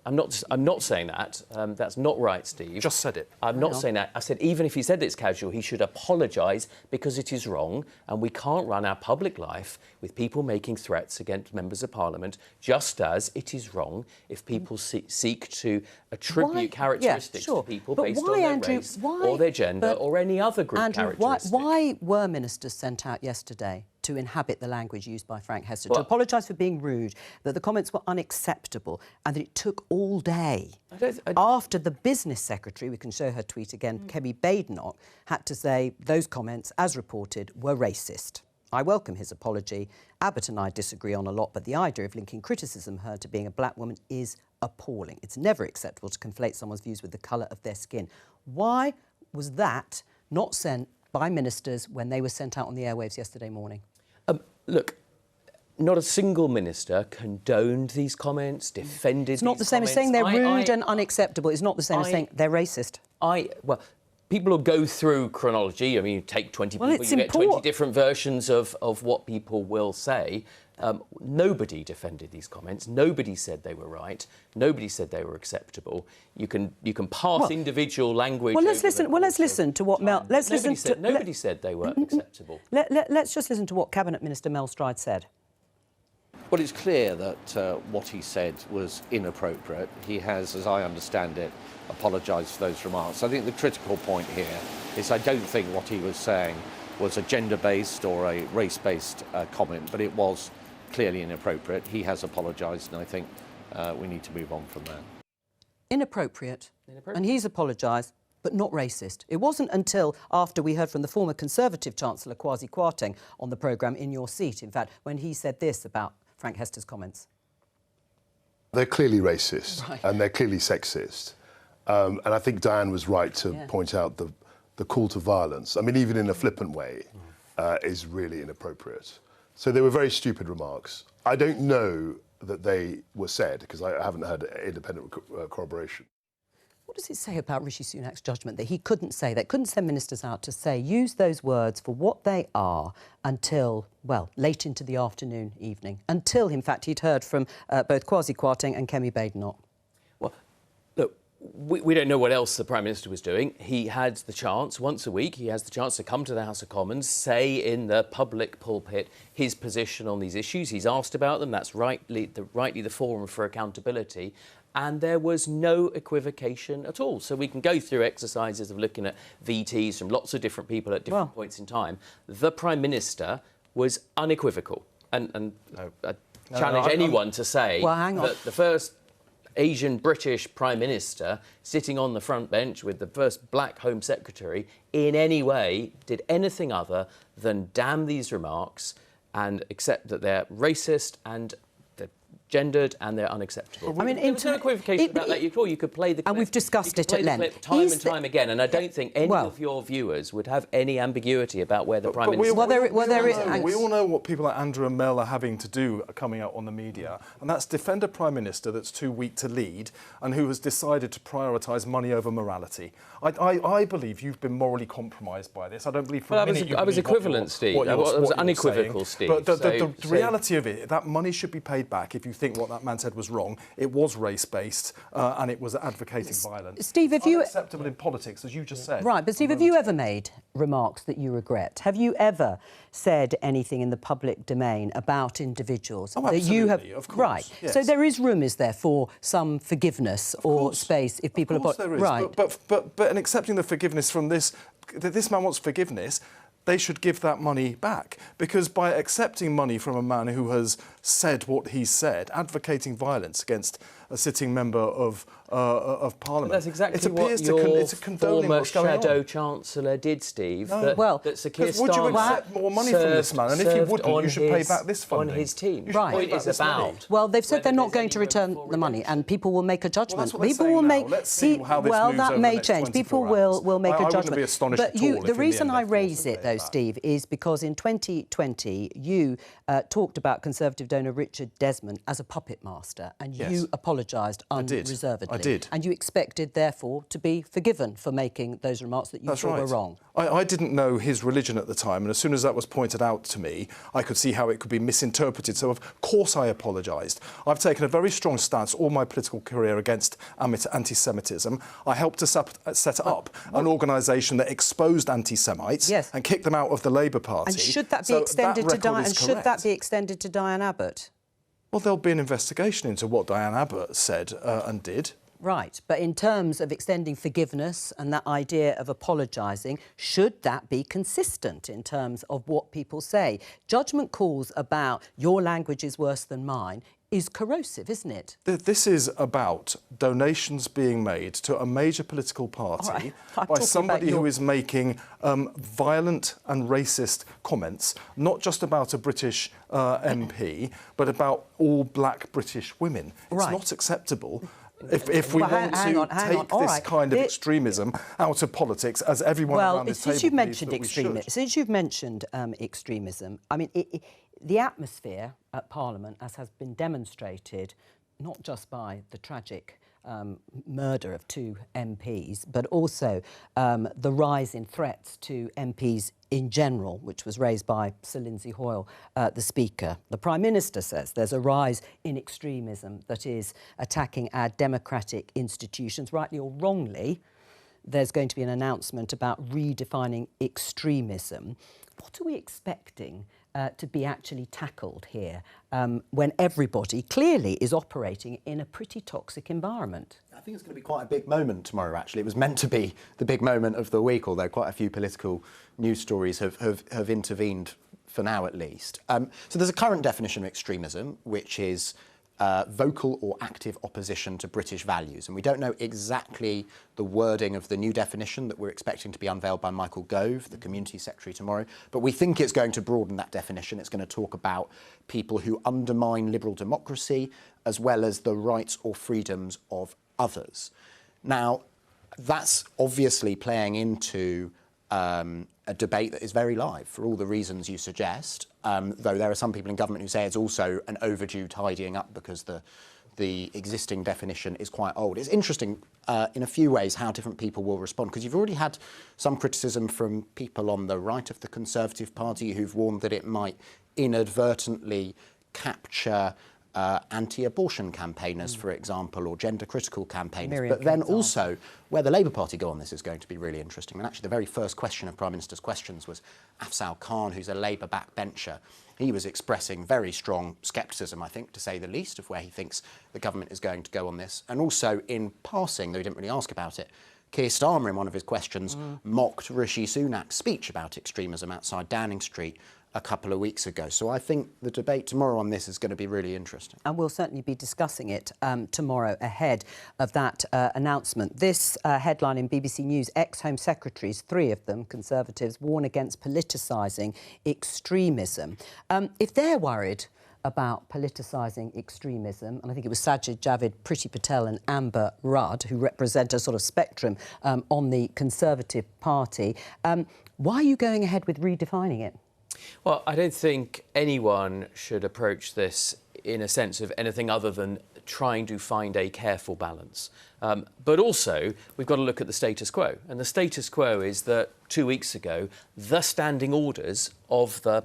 I'm not saying that. That's not right, Steve. Just said it. I'm not saying that. I said even if he said it's casual, he should apologise, because it is wrong, and we can't run our public life with people making threats against members of Parliament, just as it is wrong if people seek to attribute characteristics to people based on their race or their gender or any other group characteristic. Why were ministers sent out yesterday to inhabit the language used by Frank Hester, to apologise for being rude, that the comments were unacceptable, and that it took all day after the business secretary, we can show her tweet again, Kemi Badenoch, had to say those comments, as reported, were racist. I welcome his apology. Abbott and I disagree on a lot, but the idea of linking criticism of her to being a black woman is appalling. It's never acceptable to conflate someone's views with the colour of their skin. Why was that not sent by ministers when they were sent out on the airwaves yesterday morning? Look, not a single minister condoned these comments, defended these comments. It's not the same as saying they're rude and unacceptable. It's not the same as saying they're racist. Well, people will go through chronology. I mean, you take 20 people, you get 20 different versions of what people will say. Nobody defended these comments. Nobody said they were right. Nobody said they were acceptable. You can pass individual language. Well, let's listen to what Mel. Nobody said they were acceptable. Let's just listen to what Cabinet Minister Mel Stride said. Well, it's clear that what he said was inappropriate. He has, as I understand it, apologised for those remarks. I think the critical point here is I don't think what he was saying was a gender-based or a race-based comment, but it was clearly inappropriate. He has apologised, and I think we need to move on from that. Inappropriate. And he's apologised, but not racist. It wasn't until after we heard from the former Conservative Chancellor, Kwasi Kwarteng, on the programme In Your Seat, in fact, when he said this about Frank Hester's comments. They're clearly racist, and they're clearly sexist. And I think Diane was right to point out the call to violence. I mean, even in a flippant way, is really inappropriate. So they were very stupid remarks. I don't know that they were said, because I haven't had independent corroboration. What does it say about Rishi Sunak's judgment that he couldn't say that, couldn't send ministers out to say, use those words for what they are until, well, late into the afternoon, evening, until, in fact, he'd heard from both Kwasi Kwarteng and Kemi Badenoch? Well, look, we don't know what else the Prime Minister was doing. He had the chance, once a week, he has the chance to come to the House of Commons, say in the public pulpit his position on these issues. He's asked about them. That's rightly the forum for accountability. And there was no equivocation at all. So we can go through exercises of looking at VTs from lots of different people at different points in time. The Prime Minister was unequivocal. And I challenge anyone to say that the first Asian British Prime Minister sitting on the front bench with the first black Home Secretary in any way did anything other than damn these remarks and accept that they're racist and gendered and they're unacceptable. I mean, there was no equivocation about that. You could play the clip. And we've discussed it at length. Time and time again, and I don't think any of your viewers would have any ambiguity about where the Prime Minister... We all know what people like Andrew and Mel are having to do coming out on the media, and that's defend a Prime Minister that's too weak to lead and who has decided to prioritise money over morality. I believe you've been morally compromised by this. I don't believe for a minute I was equivalent, Steve. I was unequivocal, Steve. But the reality of it, that money should be paid back if you think what that man said was wrong. It was race-based and it was advocating violence. Steve, it's unacceptable in politics, as you just said. Right, but Steve, have you ever made remarks that you regret? Have you ever said anything in the public domain about individuals that you have? Of course, right. yes. So there is room, is there, for some forgiveness or space if people of course there is. Right. But in accepting the forgiveness from this man wants forgiveness, they should give that money back. Because by accepting money from a man who has said what he said, advocating violence against a sitting member of Parliament. But that's exactly it appears what your it's condoning former what's going Shadow on. Chancellor did, Steve. No. That Sir Keir Would you Starmer accept more money from this man? And if you wouldn't, you should pay back this funding. On his team. Right. What it is about. Well, they've said they're not going to return the money, and people will make a judgment. Well, that's what they're People saying will now. make. Let's see how this moves that over may the next change. 24 People hours. will make a judgment. I wouldn't be astonished but at all if the in reason the I end they raise it, though, Steve, is because in 2020 you talked about Conservative donor Richard Desmond as a puppet master, and you apologised unreservedly. I did. And you expected, therefore, to be forgiven for making those remarks that you thought were wrong. I didn't know his religion at the time, and as soon as that was pointed out to me, I could see how it could be misinterpreted. So, of course, I apologised. I've taken a very strong stance all my political career against anti-Semitism. I helped to set up an organisation that exposed anti-Semites and kicked them out of the Labour Party. And should that be extended to Diane? And should that be extended to Diane Abbott? Well, there'll be an investigation into what Diane Abbott said and did. Right, but in terms of extending forgiveness and that idea of apologising, should that be consistent in terms of what people say? Judgment calls about your language is worse than mine is corrosive, isn't it? This is about donations being made to a major political party by somebody who is making violent and racist comments, not just about a British MP, but about all black British women. It's not acceptable. If we want to take this kind of extremism out of politics, as everyone around this table since you've mentioned extremism, I mean, the atmosphere at Parliament, as has been demonstrated, not just by the tragic murder of 2 MPs, but also the rise in threats to MPs in general, which was raised by Sir Lindsay Hoyle, the Speaker. The Prime Minister says there's a rise in extremism that is attacking our democratic institutions, rightly or wrongly. There's going to be an announcement about redefining extremism. What are we expecting to be actually tackled here when everybody clearly is operating in a pretty toxic environment? I think it's going to be quite a big moment tomorrow, actually. It was meant to be the big moment of the week, although quite a few political news stories have intervened for now, at least. So there's a current definition of extremism, which is vocal or active opposition to British values. And we don't know exactly the wording of the new definition that we're expecting to be unveiled by Michael Gove, the Community Secretary, tomorrow. But we think it's going to broaden that definition. It's going to talk about people who undermine liberal democracy, as well as the rights or freedoms of others. Now, that's obviously playing into a debate that is very live for all the reasons you suggest, though there are some people in government who say it's also an overdue tidying up because the existing definition is quite old. It's interesting in a few ways how different people will respond, because you've already had some criticism from people on the right of the Conservative Party who've warned that it might inadvertently capture anti-abortion campaigners, for example, or gender-critical campaigners. But then also, where the Labour Party go on this is going to be really interesting. And actually, the very first question of Prime Minister's questions was Afzal Khan, who's a Labour backbencher. He was expressing very strong scepticism, I think, to say the least, of where he thinks the government is going to go on this. And also, in passing, though he didn't really ask about it, Keir Starmer, in one of his questions, mocked Rishi Sunak's speech about extremism outside Downing Street a couple of weeks ago. So I think the debate tomorrow on this is going to be really interesting. And we'll certainly be discussing it tomorrow ahead of that announcement. This headline in BBC News, ex-Home Secretaries, 3 of them, Conservatives, warn against politicising extremism. If they're worried about politicising extremism, and I think it was Sajid Javid, Priti Patel and Amber Rudd, who represent a sort of spectrum on the Conservative Party, why are you going ahead with redefining it? Well, I don't think anyone should approach this in a sense of anything other than trying to find a careful balance. But also, we've got to look at the status quo. And the status quo is that 2 weeks ago, the standing orders of the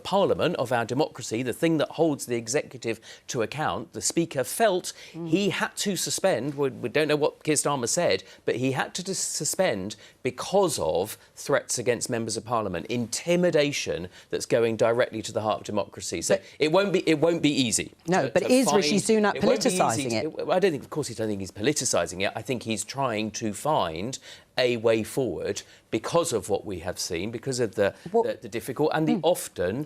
Parliament, of our democracy, the thing that holds the executive to account, the Speaker felt he had to suspend, we don't know what Keir Starmer said, but he had to suspend because of threats against members of Parliament, intimidation that's going directly to the heart of democracy. So it won't be easy. No, but is Rishi Sunak politicising it? I don't think, of course, I don't think he's politicising it. I think he's trying to find a way forward because of what we have seen, because of the difficult and the often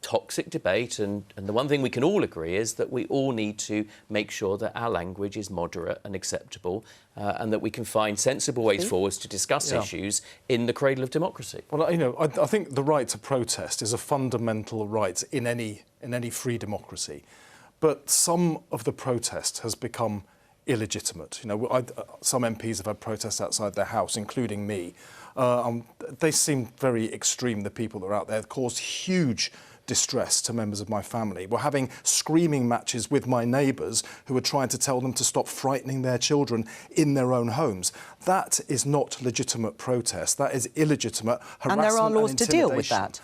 toxic debate, and the one thing we can all agree is that we all need to make sure that our language is moderate and acceptable, and that we can find sensible ways forwards to discuss issues in the cradle of democracy. Well, you know, I think the right to protest is a fundamental right in any free democracy, but some of the protest has become illegitimate. You know, some MPs have had protests outside their house, including me. They seem very extreme, the people that are out there. They've caused huge distress to members of my family. We're having screaming matches with my neighbours who are trying to tell them to stop frightening their children in their own homes. That is not legitimate protest. That is illegitimate harassment and there are laws to deal with that.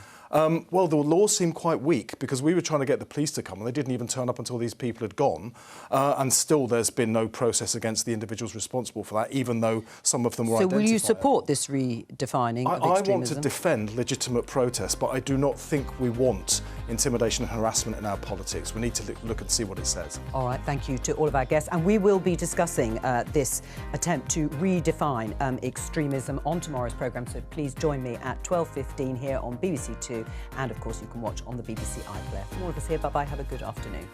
Well, the laws seem quite weak because we were trying to get the police to come and they didn't even turn up until these people had gone. And still there's been no process against the individuals responsible for that, even though some of them were identified. So will you support this redefining of extremism? I want to defend legitimate protest, but I do not think we want intimidation and harassment in our politics. We need to look and see what it says. All right, thank you to all of our guests. And we will be discussing this attempt to redefine extremism on tomorrow's programme. So please join me at 12:15 here on BBC Two. And, of course, you can watch on the BBC iPlayer. From all of us here, bye-bye. Have a good afternoon.